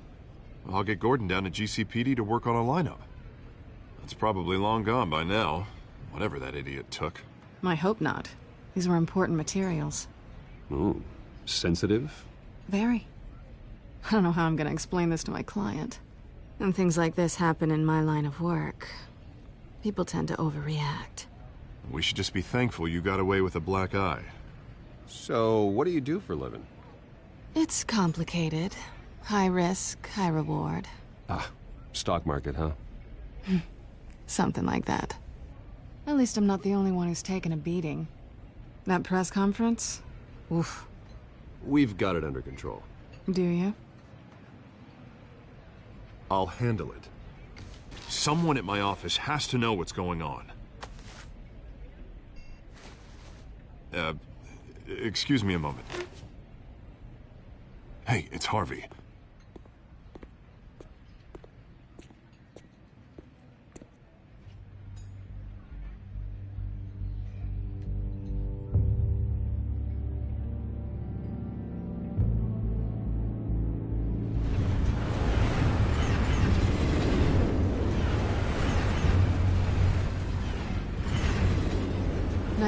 I'll get Gordon down to GCPD to work on a lineup. That's probably long gone by now, whatever that idiot took. I hope not. These were important materials. Ooh, sensitive? Very. I don't know how I'm gonna explain this to my client. When things like this happen in my line of work, people tend to overreact. We should just be thankful you got away with a black eye. So, what do you do for a living? It's complicated. High risk, high reward. Ah, stock market, huh? Something like that. At least I'm not the only one who's taken a beating. That press conference? Oof. We've got it under control. Do you? I'll handle it. Someone at my office has to know what's going on. Excuse me a moment. Hey, it's Harvey.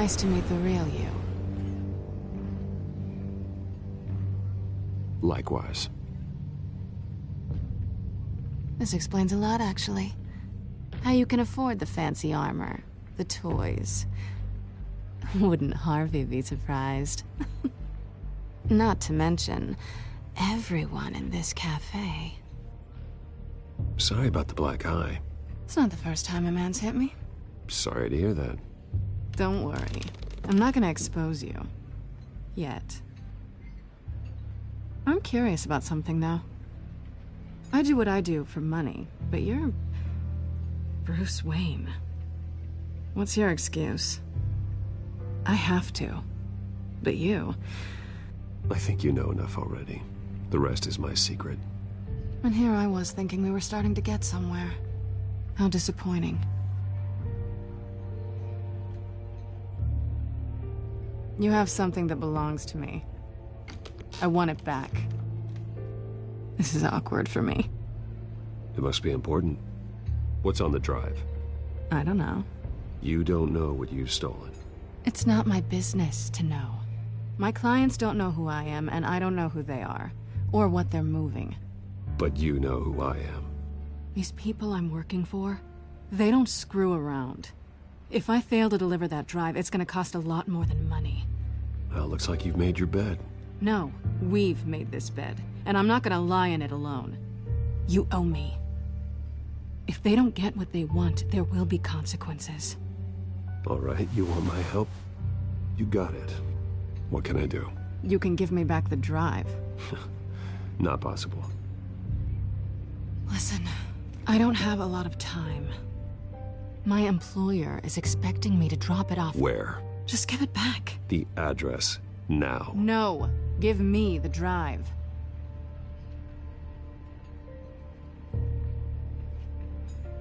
Nice to meet the real you. Likewise. This explains a lot, actually. How you can afford the fancy armor, the toys. Wouldn't Harvey be surprised? Not to mention, everyone in this cafe. Sorry about the black eye. It's not the first time a man's hit me. Sorry to hear that. Don't worry. I'm not gonna expose you. Yet. I'm curious about something, though. I do what I do for money, but you're... Bruce Wayne. What's your excuse? I have to. But you... I think you know enough already. The rest is my secret. And here I was thinking we were starting to get somewhere. How disappointing. You have something that belongs to me. I want it back. This is awkward for me. It must be important. What's on the drive? I don't know. You don't know what you've stolen. It's not my business to know. My clients don't know who I am, and I don't know who they are. Or what they're moving. But you know who I am. These people I'm working for, they don't screw around. If I fail to deliver that drive, it's gonna cost a lot more than money. Well, looks like you've made your bed. No, we've made this bed, and I'm not gonna lie in it alone. You owe me. If they don't get what they want, there will be consequences. All right, you want my help? You got it. What can I do? You can give me back the drive. Not possible. Listen, I don't have a lot of time. My employer is expecting me to drop it off. Where? Just give it back. The address, now. No, give me the drive.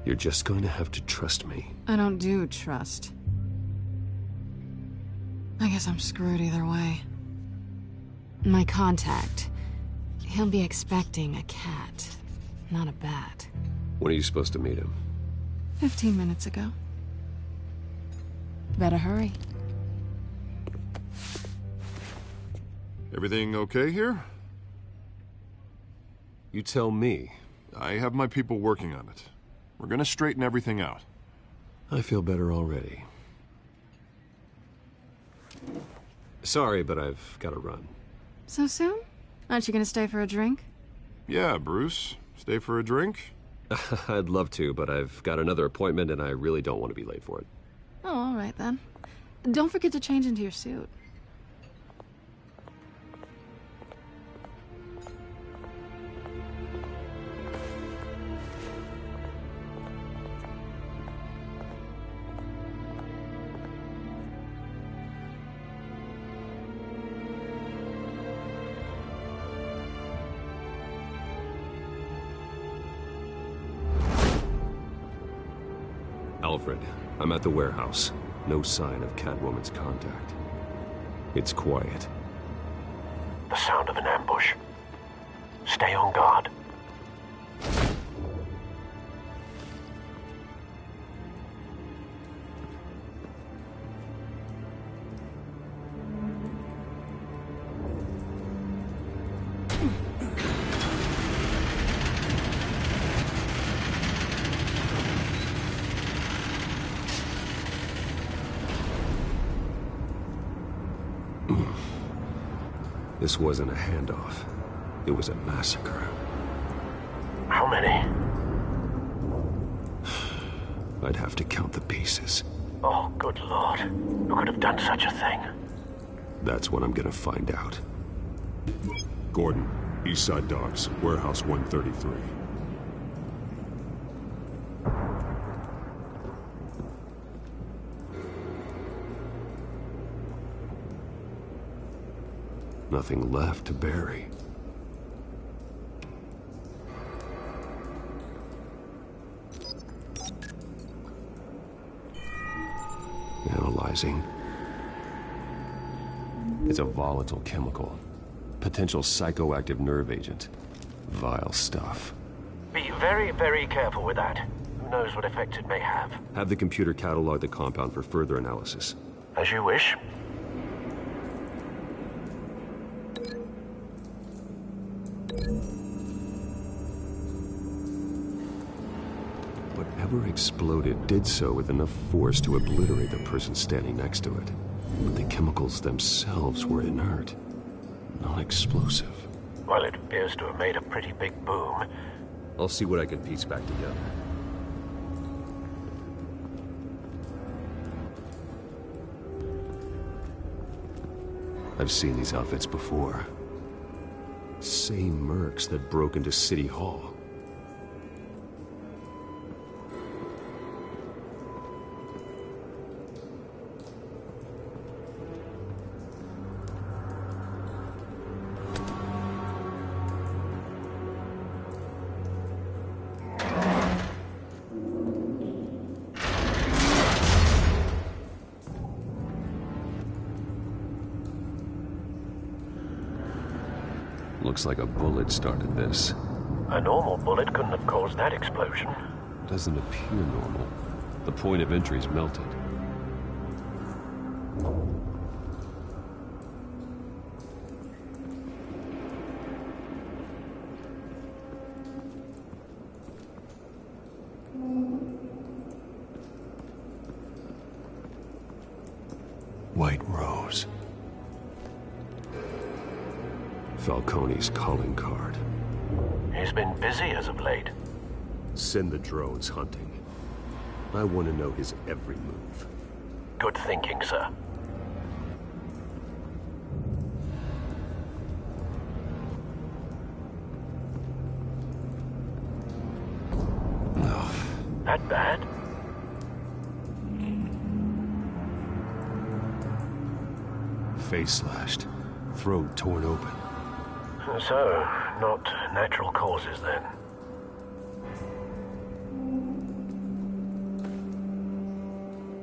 You're just going to have to trust me. I don't do trust. I guess I'm screwed either way. My contact, he'll be expecting a cat, not a bat. When are you supposed to meet him? 15 minutes ago. Better hurry. Everything okay here? You tell me. I have my people working on it. We're gonna straighten everything out. I feel better already. Sorry, but I've got to run. So soon? Aren't you gonna stay for a drink? Yeah, Bruce. Stay for a drink? I'd love to, but I've got another appointment and I really don't want to be late for it. Oh, all right then. Don't forget to change into your suit. Alfred, I'm at the warehouse. No sign of Catwoman's contact. It's quiet. The sound of an ambush. Stay on guard. This wasn't a handoff. It was a massacre. How many? I'd have to count the pieces. Oh, good lord. Who could have done such a thing? That's what I'm gonna find out. Gordon, Eastside Docks, Warehouse 133. Nothing left to bury. Analyzing. It's a volatile chemical. Potential psychoactive nerve agent. Vile stuff. Be very, very careful with that. Who knows what effect it may have. Have the computer catalog the compound for further analysis. As you wish. Whatever exploded did so with enough force to obliterate the person standing next to it. But the chemicals themselves were inert, not explosive. Well, it appears to have made a pretty big boom. I'll see what I can piece back together. I've seen these outfits before. Same mercs that broke into City Hall. Looks like a bullet started this. A normal bullet couldn't have caused that explosion. Doesn't appear normal. The point of entry's melted. White Rose. Falcone's calling card. He's been busy as of late. Send the drones hunting. I want to know his every move. Good thinking, sir. No. That bad? Face slashed. Throat torn open. So, not natural causes then.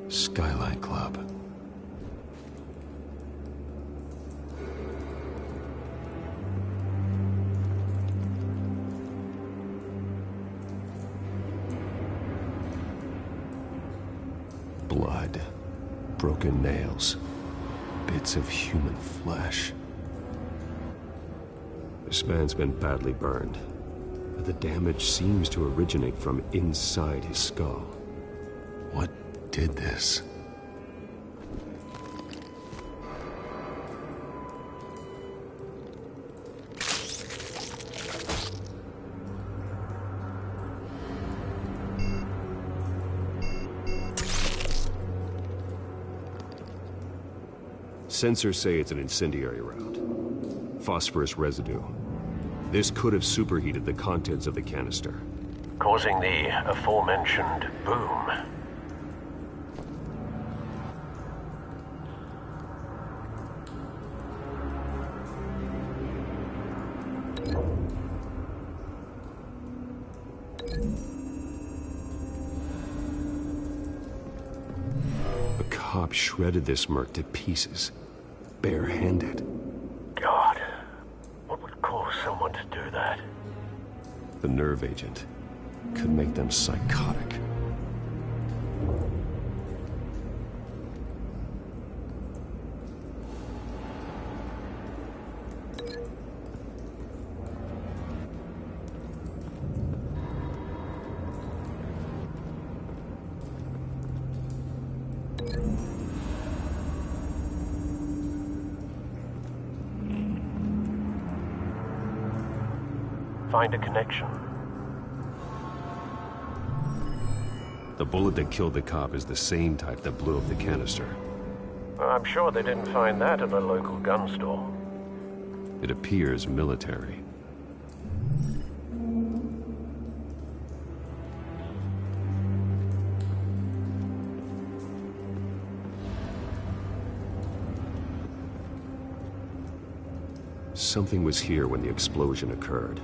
Skyline Club. Blood. Broken nails. Bits of human flesh. This man's been badly burned, but the damage seems to originate from inside his skull. What did this? Sensors say it's an incendiary round. Phosphorus residue. This could have superheated the contents of the canister, causing the aforementioned boom. A cop shredded this merc to pieces, bare-handed. God, what would cause someone to do that? The nerve agent could make them psychotic. Find a connection. The bullet that killed the cop is the same type that blew up the canister. I'm sure they didn't find that at a local gun store. It appears military. Something was here when the explosion occurred.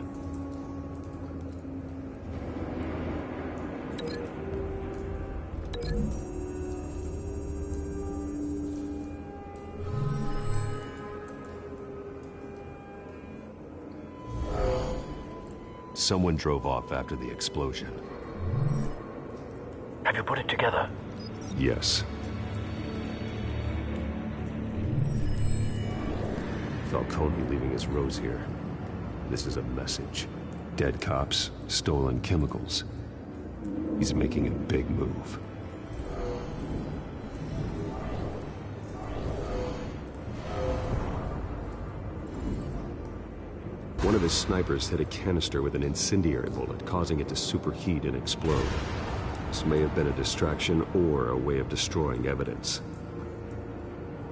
Someone drove off after the explosion. Have you put it together? Yes. Falcone leaving his rose here. This is a message. Dead cops, stolen chemicals. He's making a big move. One of his snipers hit a canister with an incendiary bullet, causing it to superheat and explode. This may have been a distraction or a way of destroying evidence.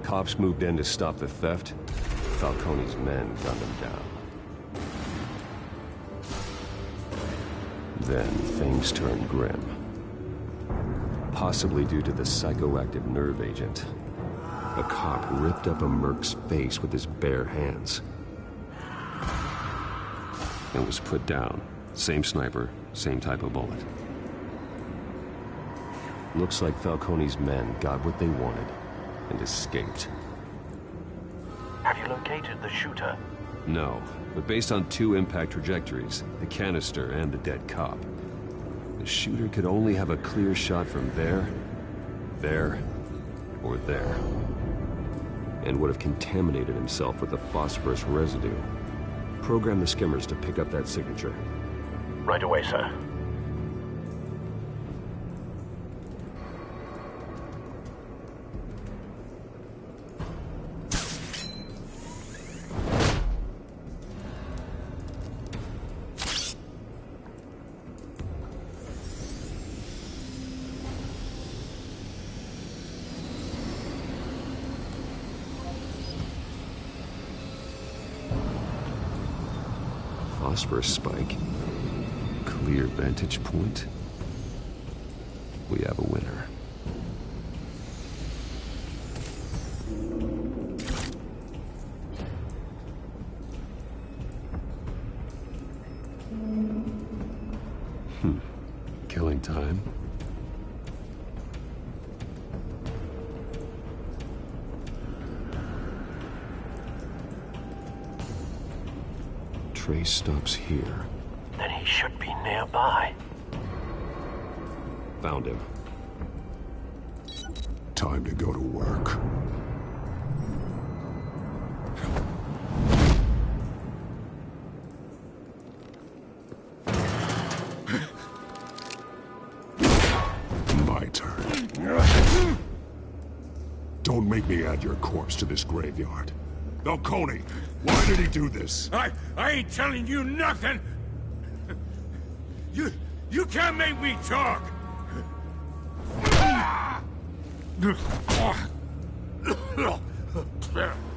Cops moved in to stop the theft. Falcone's men gunned him down. Then things turned grim. Possibly due to the psychoactive nerve agent. A cop ripped up a merc's face with his bare hands. And was put down. Same sniper, same type of bullet. Looks like Falcone's men got what they wanted and escaped. Have you located the shooter? No, but based on 2 impact trajectories, the canister and the dead cop, the shooter could only have a clear shot from there, or there, and would have contaminated himself with the phosphorus residue. Program the skimmers to pick up that signature. Right away, sir. Phosphorus spike. Clear vantage point. We have a winner. Killing time. Trace stops here. Then he should be nearby. Found him. Time to go to work. My turn. Don't make me add your corpse to this graveyard. Falcone, why did he do this? I ain't telling you nothing! You can't make me talk!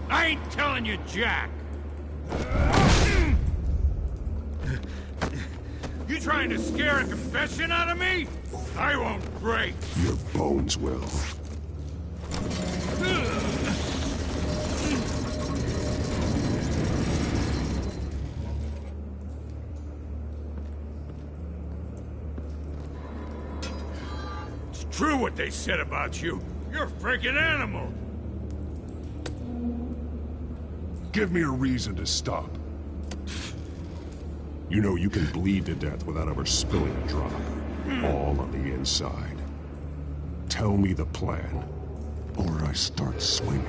I ain't telling you jack! You trying to scare a confession out of me? I won't break! Your bones will. True what they said about you. You're a freaking animal. Give me a reason to stop. You know you can bleed to death without ever spilling a drop. All on the inside. Tell me the plan, or I start swinging.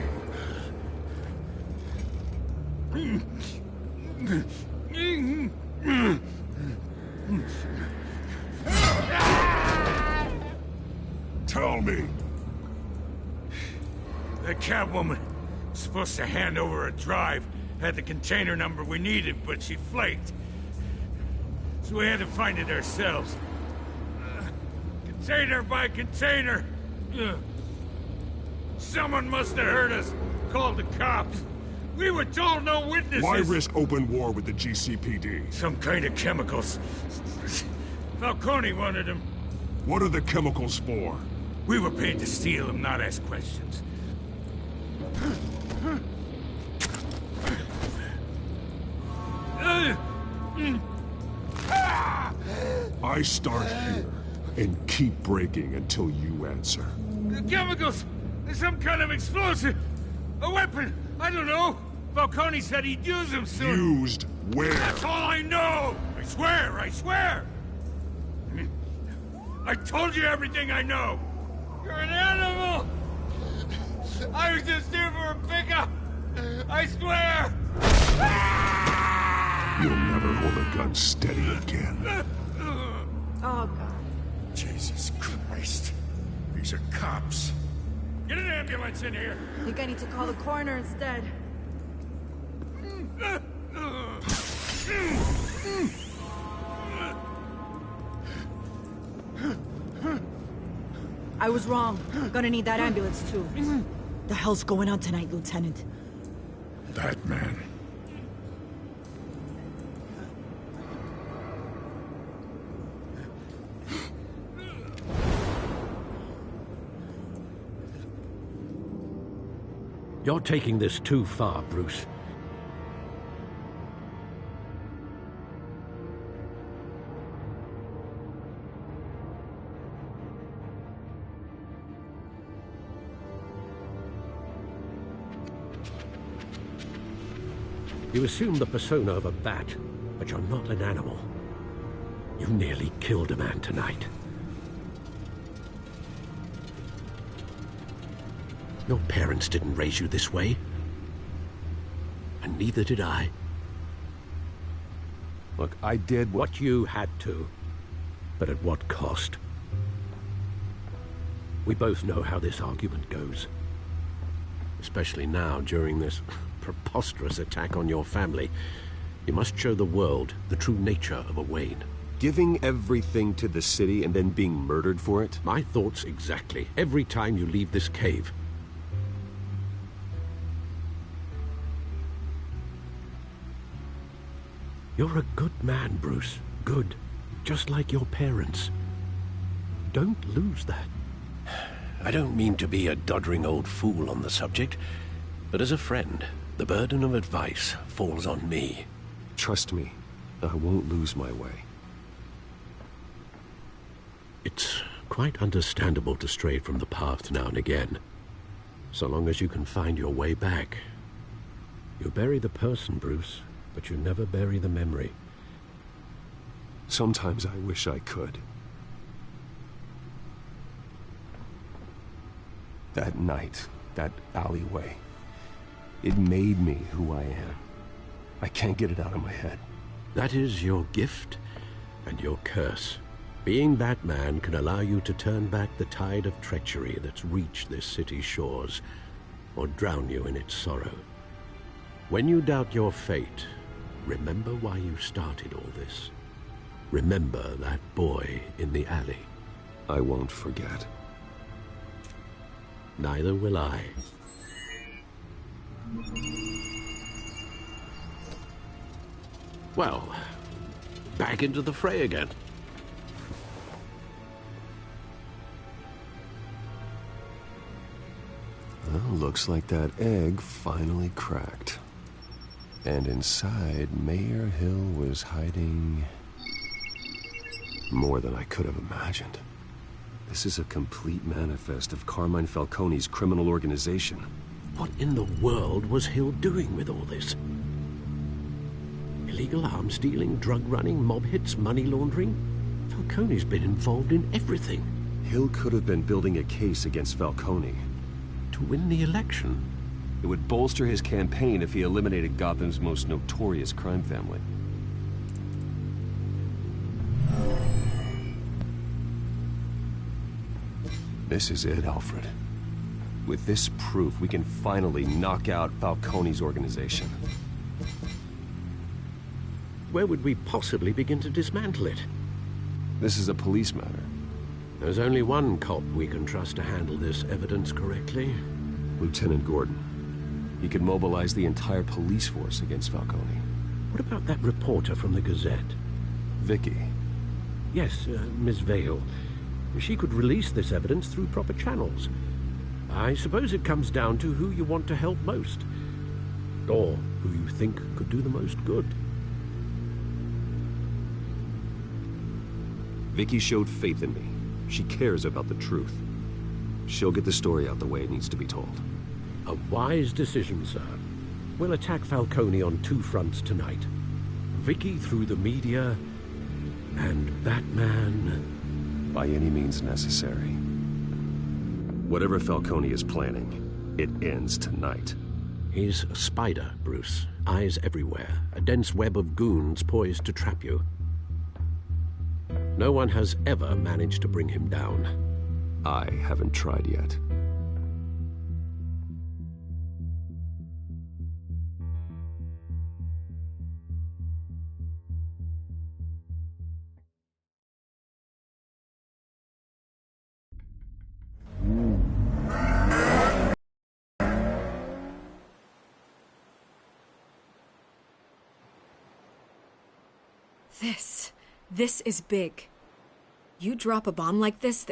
Tell me. The Catwoman was supposed to hand over a drive, had the container number we needed, but she flaked. So we had to find it ourselves. Container by container. Someone must have heard us, called the cops. We were told no witnesses. Why risk open war with the GCPD? Some kind of chemicals. Falcone wanted them. What are the chemicals for? We were paid to steal them, not ask questions. I start here and keep breaking until you answer. The chemicals! There's some kind of explosive! A weapon! I don't know! Falcone said he'd use them soon! Used where? That's all I know! I swear! I swear! I told you everything I know! You're an animal! I was just here for a pickup! I swear! You'll never hold a gun steady again. Oh, God. Jesus Christ. These are cops. Get an ambulance in here! I think I need to call the coroner instead. I was wrong. Gonna need that ambulance, too. The hell's going on tonight, Lieutenant? That man. You're taking this too far, Bruce. You assume the persona of a bat, but you're not an animal. You nearly killed a man tonight. Your parents didn't raise you this way. And neither did I. Look, I did what you had to. But at what cost? We both know how this argument goes. Especially now, during this preposterous attack on your family. You must show the world the true nature of a Wayne. Giving everything to the city and then being murdered for it? My thoughts exactly. Every time you leave this cave. You're a good man, Bruce. Good. Just like your parents. Don't lose that. I don't mean to be a doddering old fool on the subject, but as a friend, the burden of advice falls on me. Trust me, I won't lose my way. It's quite understandable to stray from the path now and again. So long as you can find your way back. You bury the person, Bruce, but you never bury the memory. Sometimes I wish I could. That night, that alleyway, it made me who I am. I can't get it out of my head. That is your gift and your curse. Being Batman can allow you to turn back the tide of treachery that's reached this city's shores, or drown you in its sorrow. When you doubt your fate, remember why you started all this. Remember that boy in the alley. I won't forget. Neither will I. Well, back into the fray again. Well, looks like that egg finally cracked. And inside, Mayor Hill was hiding more than I could have imagined. This is a complete manifest of Carmine Falcone's criminal organization. What in the world was Hill doing with all this? Illegal arms dealing, drug running, mob hits, money laundering? Falcone's been involved in everything. Hill could have been building a case against Falcone. To win the election? It would bolster his campaign if he eliminated Gotham's most notorious crime family. This is it, Alfred. With this proof, we can finally knock out Falcone's organization. Where would we possibly begin to dismantle it? This is a police matter. There's only one cop we can trust to handle this evidence correctly. Lieutenant Gordon. He could mobilize the entire police force against Falcone. What about that reporter from the Gazette? Vicky. Yes, Miss Vale. She could release this evidence through proper channels. I suppose it comes down to who you want to help most. Or who you think could do the most good. Vicky showed faith in me. She cares about the truth. She'll get the story out the way it needs to be told. A wise decision, sir. We'll attack Falcone on two fronts tonight. Vicky through the media, and Batman... by any means necessary. Whatever Falcone is planning, it ends tonight. He's a spider, Bruce. Eyes everywhere. A dense web of goons poised to trap you. No one has ever managed to bring him down. I haven't tried yet. This is big. You drop a bomb like this,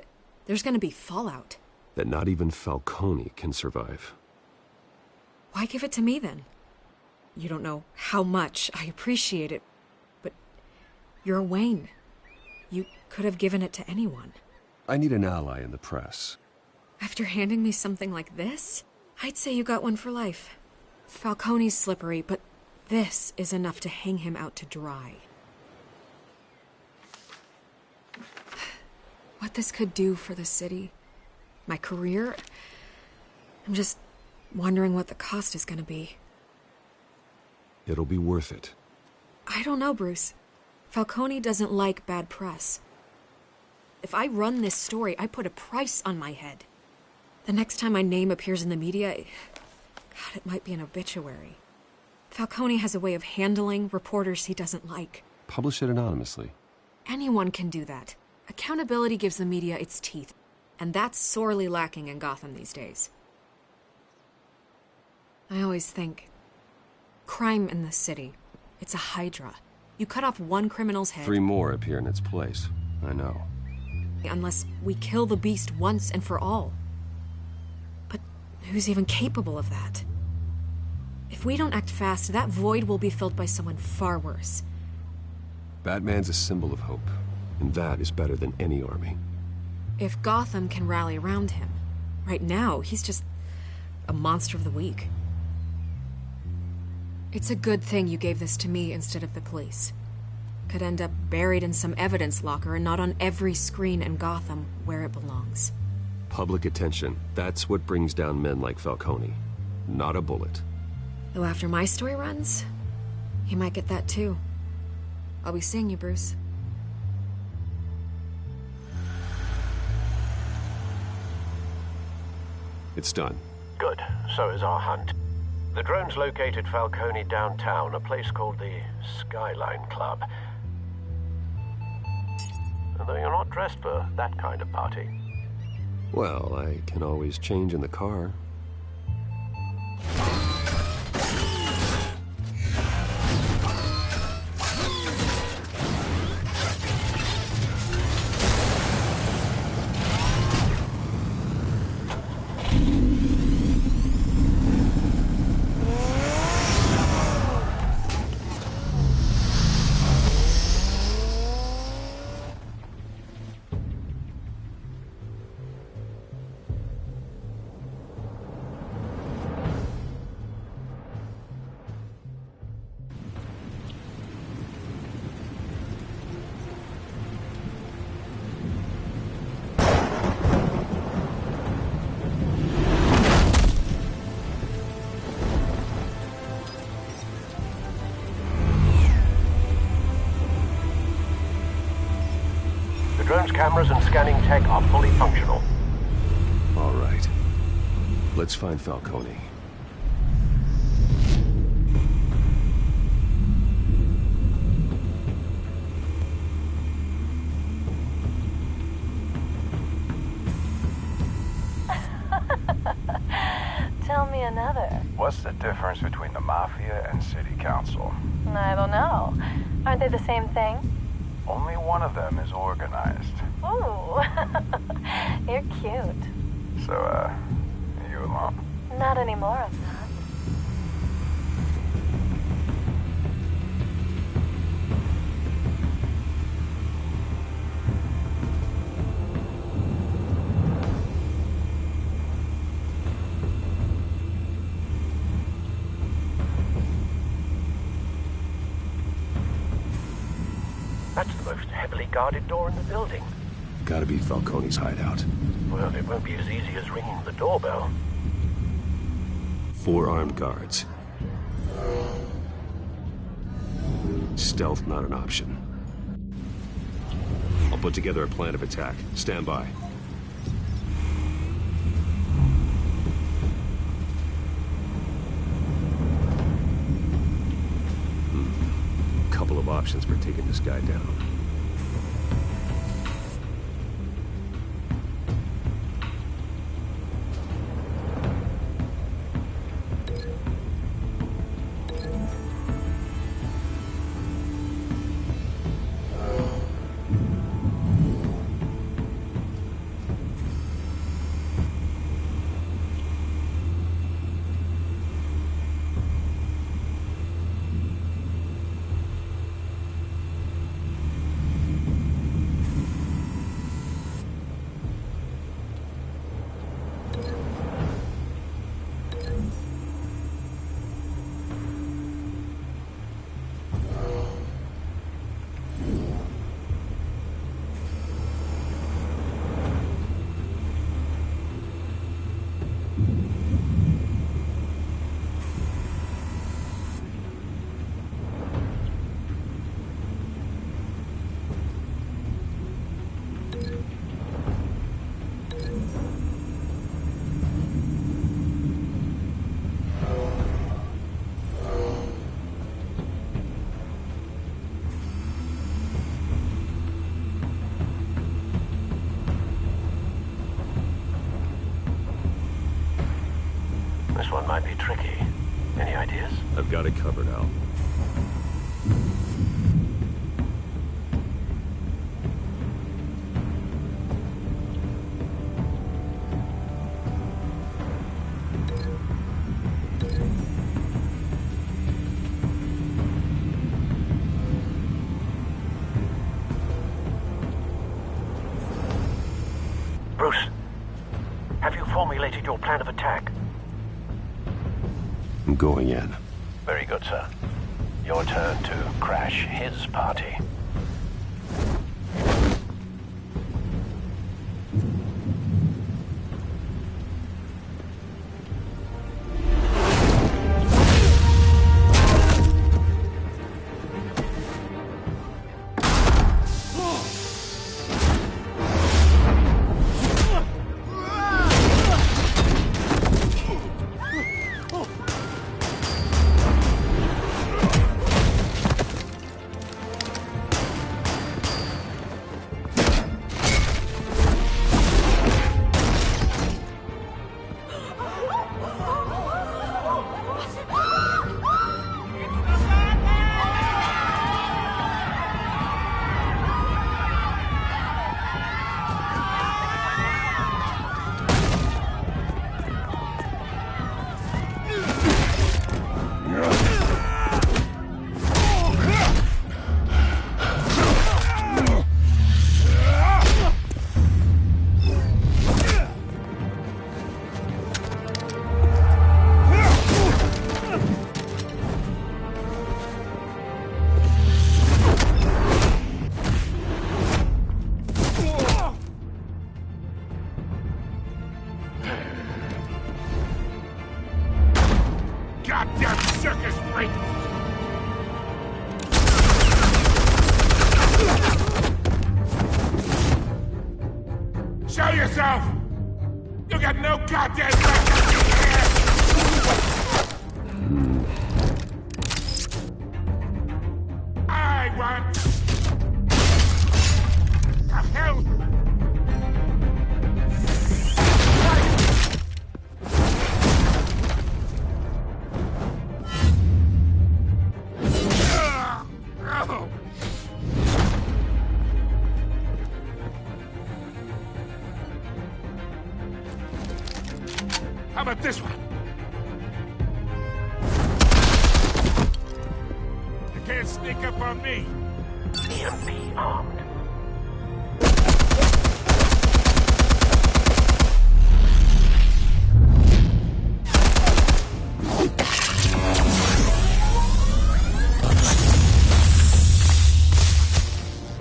there's gonna be fallout. That not even Falcone can survive. Why give it to me then? You don't know how much I appreciate it, but you're Wayne. You could have given it to anyone. I need an ally in the press. After handing me something like this, I'd say you got one for life. Falcone's slippery, but this is enough to hang him out to dry. What this could do for the city, my career, I'm just wondering what the cost is gonna be. It'll be worth it. I don't know, Bruce. Falcone doesn't like bad press. If I run this story, I put a price on my head. The next time my name appears in the media, God, it might be an obituary. Falcone has a way of handling reporters he doesn't like. Publish it anonymously. Anyone can do that. Accountability gives the media its teeth, and that's sorely lacking in Gotham these days. I always think, crime in the city, it's a hydra. You cut off one criminal's head... 3 more appear in its place. I know. Unless we kill the beast once and for all. But who's even capable of that? If we don't act fast, that void will be filled by someone far worse. Batman's a symbol of hope. And that is better than any army. If Gotham can rally around him, right now, he's just a monster of the week. It's a good thing you gave this to me instead of the police. Could end up buried in some evidence locker and not on every screen in Gotham where it belongs. Public attention. That's what brings down men like Falcone. Not a bullet. Though after my story runs, he might get that too. I'll be seeing you, Bruce. It's done. Good. So is our hunt. The drone's located Falcone downtown, a place called the Skyline Club. Although you're not dressed for that kind of party. Well, I can always change in the car. Drone's cameras and scanning tech are fully functional. All right. Let's find Falcone. Tell me another. What's the difference between the Mafia and City Council? I don't know. Aren't they the same thing? Only one of them is organized. Ooh, you're cute. So, are you alone? Not anymore, I'm not. That's the most heavily guarded door in the building. Gotta be Falcone's hideout. Well, it won't be as easy as ringing the doorbell. 4 armed guards. Stealth not an option. I'll put together a plan of attack. Stand by. Couple of options for taking this guy down. This one might be tricky. Any ideas? I've got it covered, Al. Bruce, have you formulated your plan of attack? I'm going in. Very good, sir. Your turn to crash his party. Goddamn circus freak! Show yourself! You got no goddamn backup here! I want... The hell? How about this one? You can't sneak up on me. EMP armed.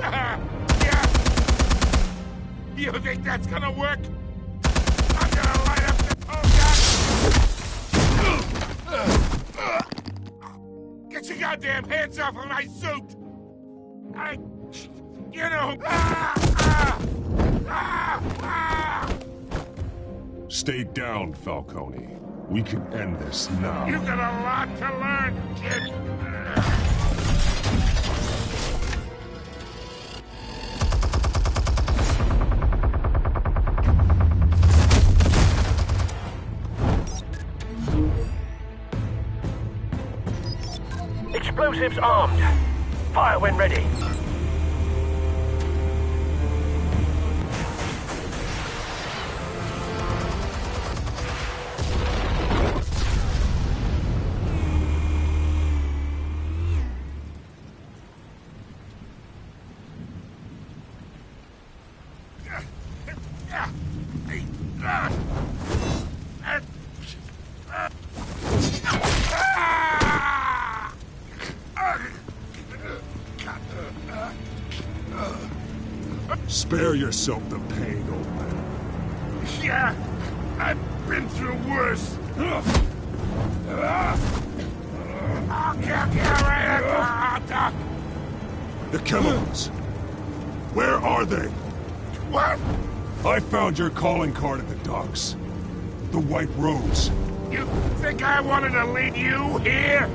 Yeah. You think that's gonna work? I'm gonna light up this whole guy. Get your goddamn hands off of my suit! Stay down, Falcone. We can end this now. You got a lot to learn, kid. Explosives armed. Fire when ready. Spare yourself the pain, old man. Yeah, I've been through worse. The chemicals. Where are they? What? I found your calling card at the docks. The White Rose. You think I wanted to lead you here?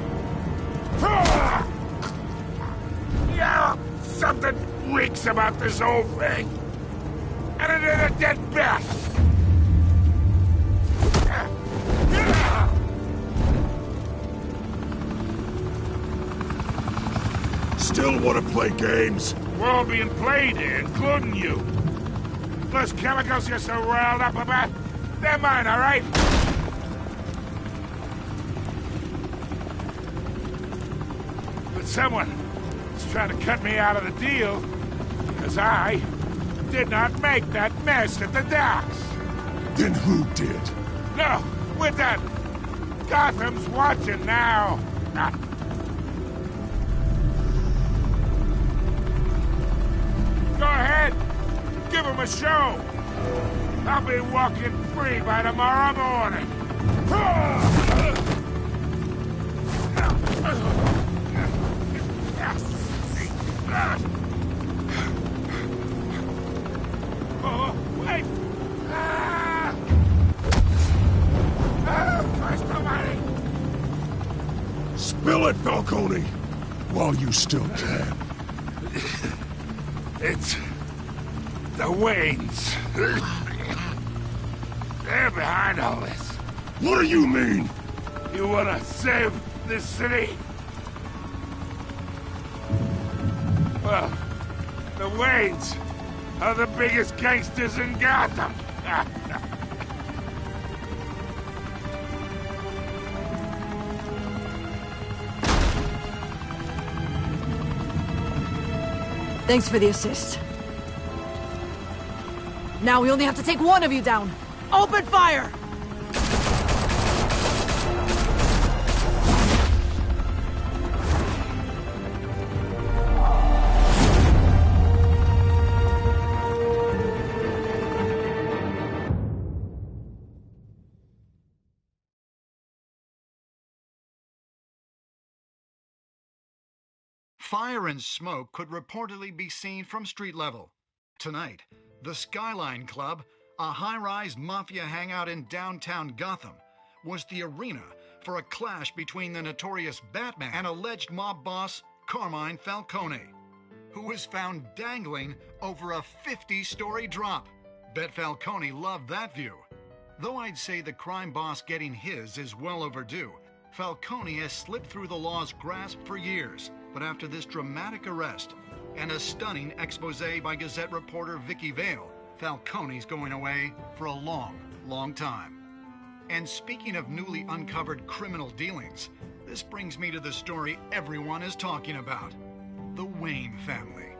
Yeah, something reeks about this whole thing. And it ain't a dead bat. Still want to play games? We're all being played here, including you. Those chemicals you're so riled up about, they're mine, all right? But someone is trying to cut me out of the deal, because I did not make that mess at the docks. Then who did? No, we're done. Gotham's watching now. Go ahead. Give him a show. I'll be walking free by tomorrow morning. Oh, wait! Christ almighty! Spill it, Falcone, while you still can. It's the Waynes. They're behind all this. What do you mean? You wanna save this city? Well, the Waynes are the biggest gangsters in Gotham. Thanks for the assist. Now we only have to take one of you down. Open fire! Fire and smoke could reportedly be seen from street level. Tonight, the Skyline Club, a high-rise mafia hangout in downtown Gotham, was the arena for a clash between the notorious Batman and alleged mob boss Carmine Falcone, who was found dangling over a 50-story drop. Bet Falcone loved that view. Though I'd say the crime boss getting his is well overdue, Falcone has slipped through the law's grasp for years. But after this dramatic arrest and a stunning expose by Gazette reporter Vicky Vale, Falcone's going away for a long, long time. And speaking of newly uncovered criminal dealings, this brings me to the story everyone is talking about: the Wayne family.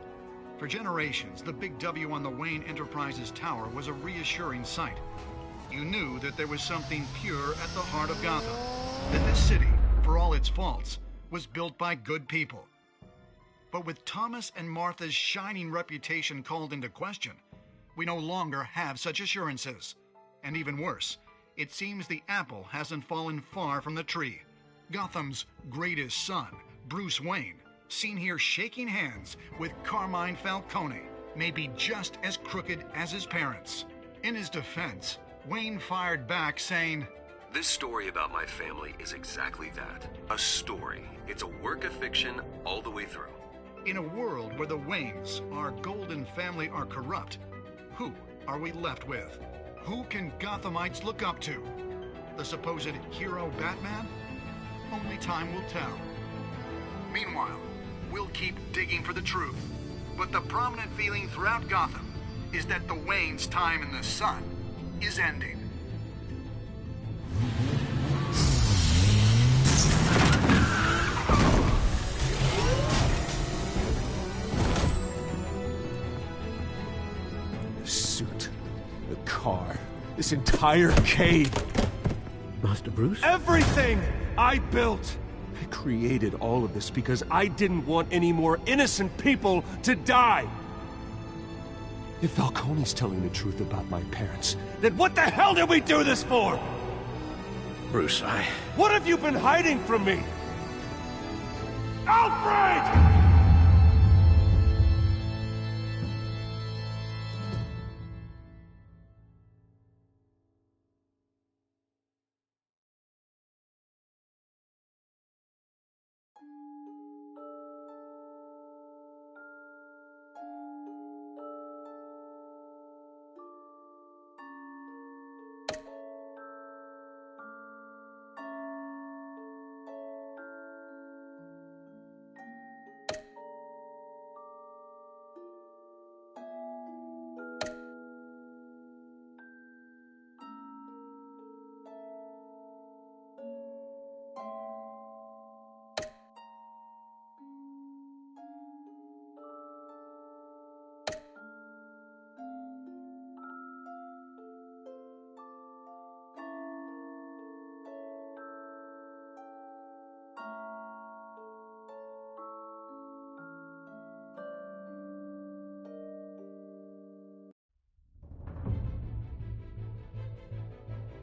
For generations, the big W on the Wayne Enterprises Tower was a reassuring sight. You knew that there was something pure at the heart of Gotham, that this city, for all its faults, was built by good people. But with Thomas and Martha's shining reputation called into question, we no longer have such assurances. And even worse, it seems the apple hasn't fallen far from the tree. Gotham's greatest son, Bruce Wayne, seen here shaking hands with Carmine Falcone, may be just as crooked as his parents. In his defense, Wayne fired back saying, "This story about my family is exactly that. A story. It's a work of fiction all the way through." In a world where the Waynes, our golden family, are corrupt, who are we left with? Who can Gothamites look up to? The supposed hero Batman? Only time will tell. Meanwhile, we'll keep digging for the truth. But the prominent feeling throughout Gotham is that the Waynes' time in the sun is ending. The suit, the car, this entire cave. Master Bruce? Everything I built! I created all of this because I didn't want any more innocent people to die! If Falcone's telling the truth about my parents, then what the hell did we do this for? Bruce, What have you been hiding from me? Alfred!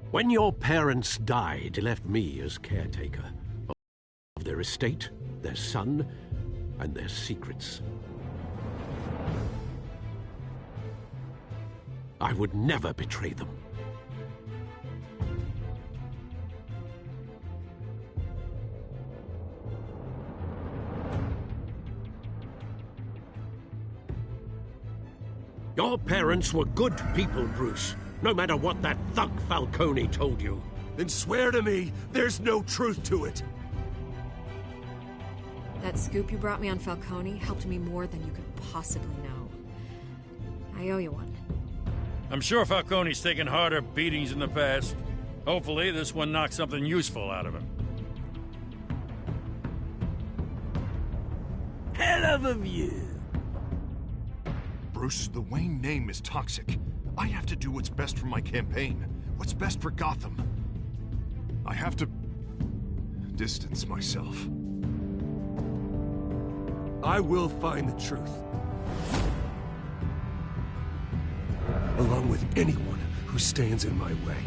When your parents died, they left me as caretaker of their estate, their son, and their secrets. I would never betray them. Your parents were good people, Bruce. No matter what that thug Falcone told you. Then swear to me there's no truth to it. That scoop you brought me on Falcone helped me more than you could possibly know. I owe you one. I'm sure Falcone's taken harder beatings in the past. Hopefully, this one knocks something useful out of him. Hell of a view. Bruce, the Wayne name is toxic. I have to do what's best for my campaign, what's best for Gotham. I have to distance myself. I will find the truth. Along with anyone who stands in my way.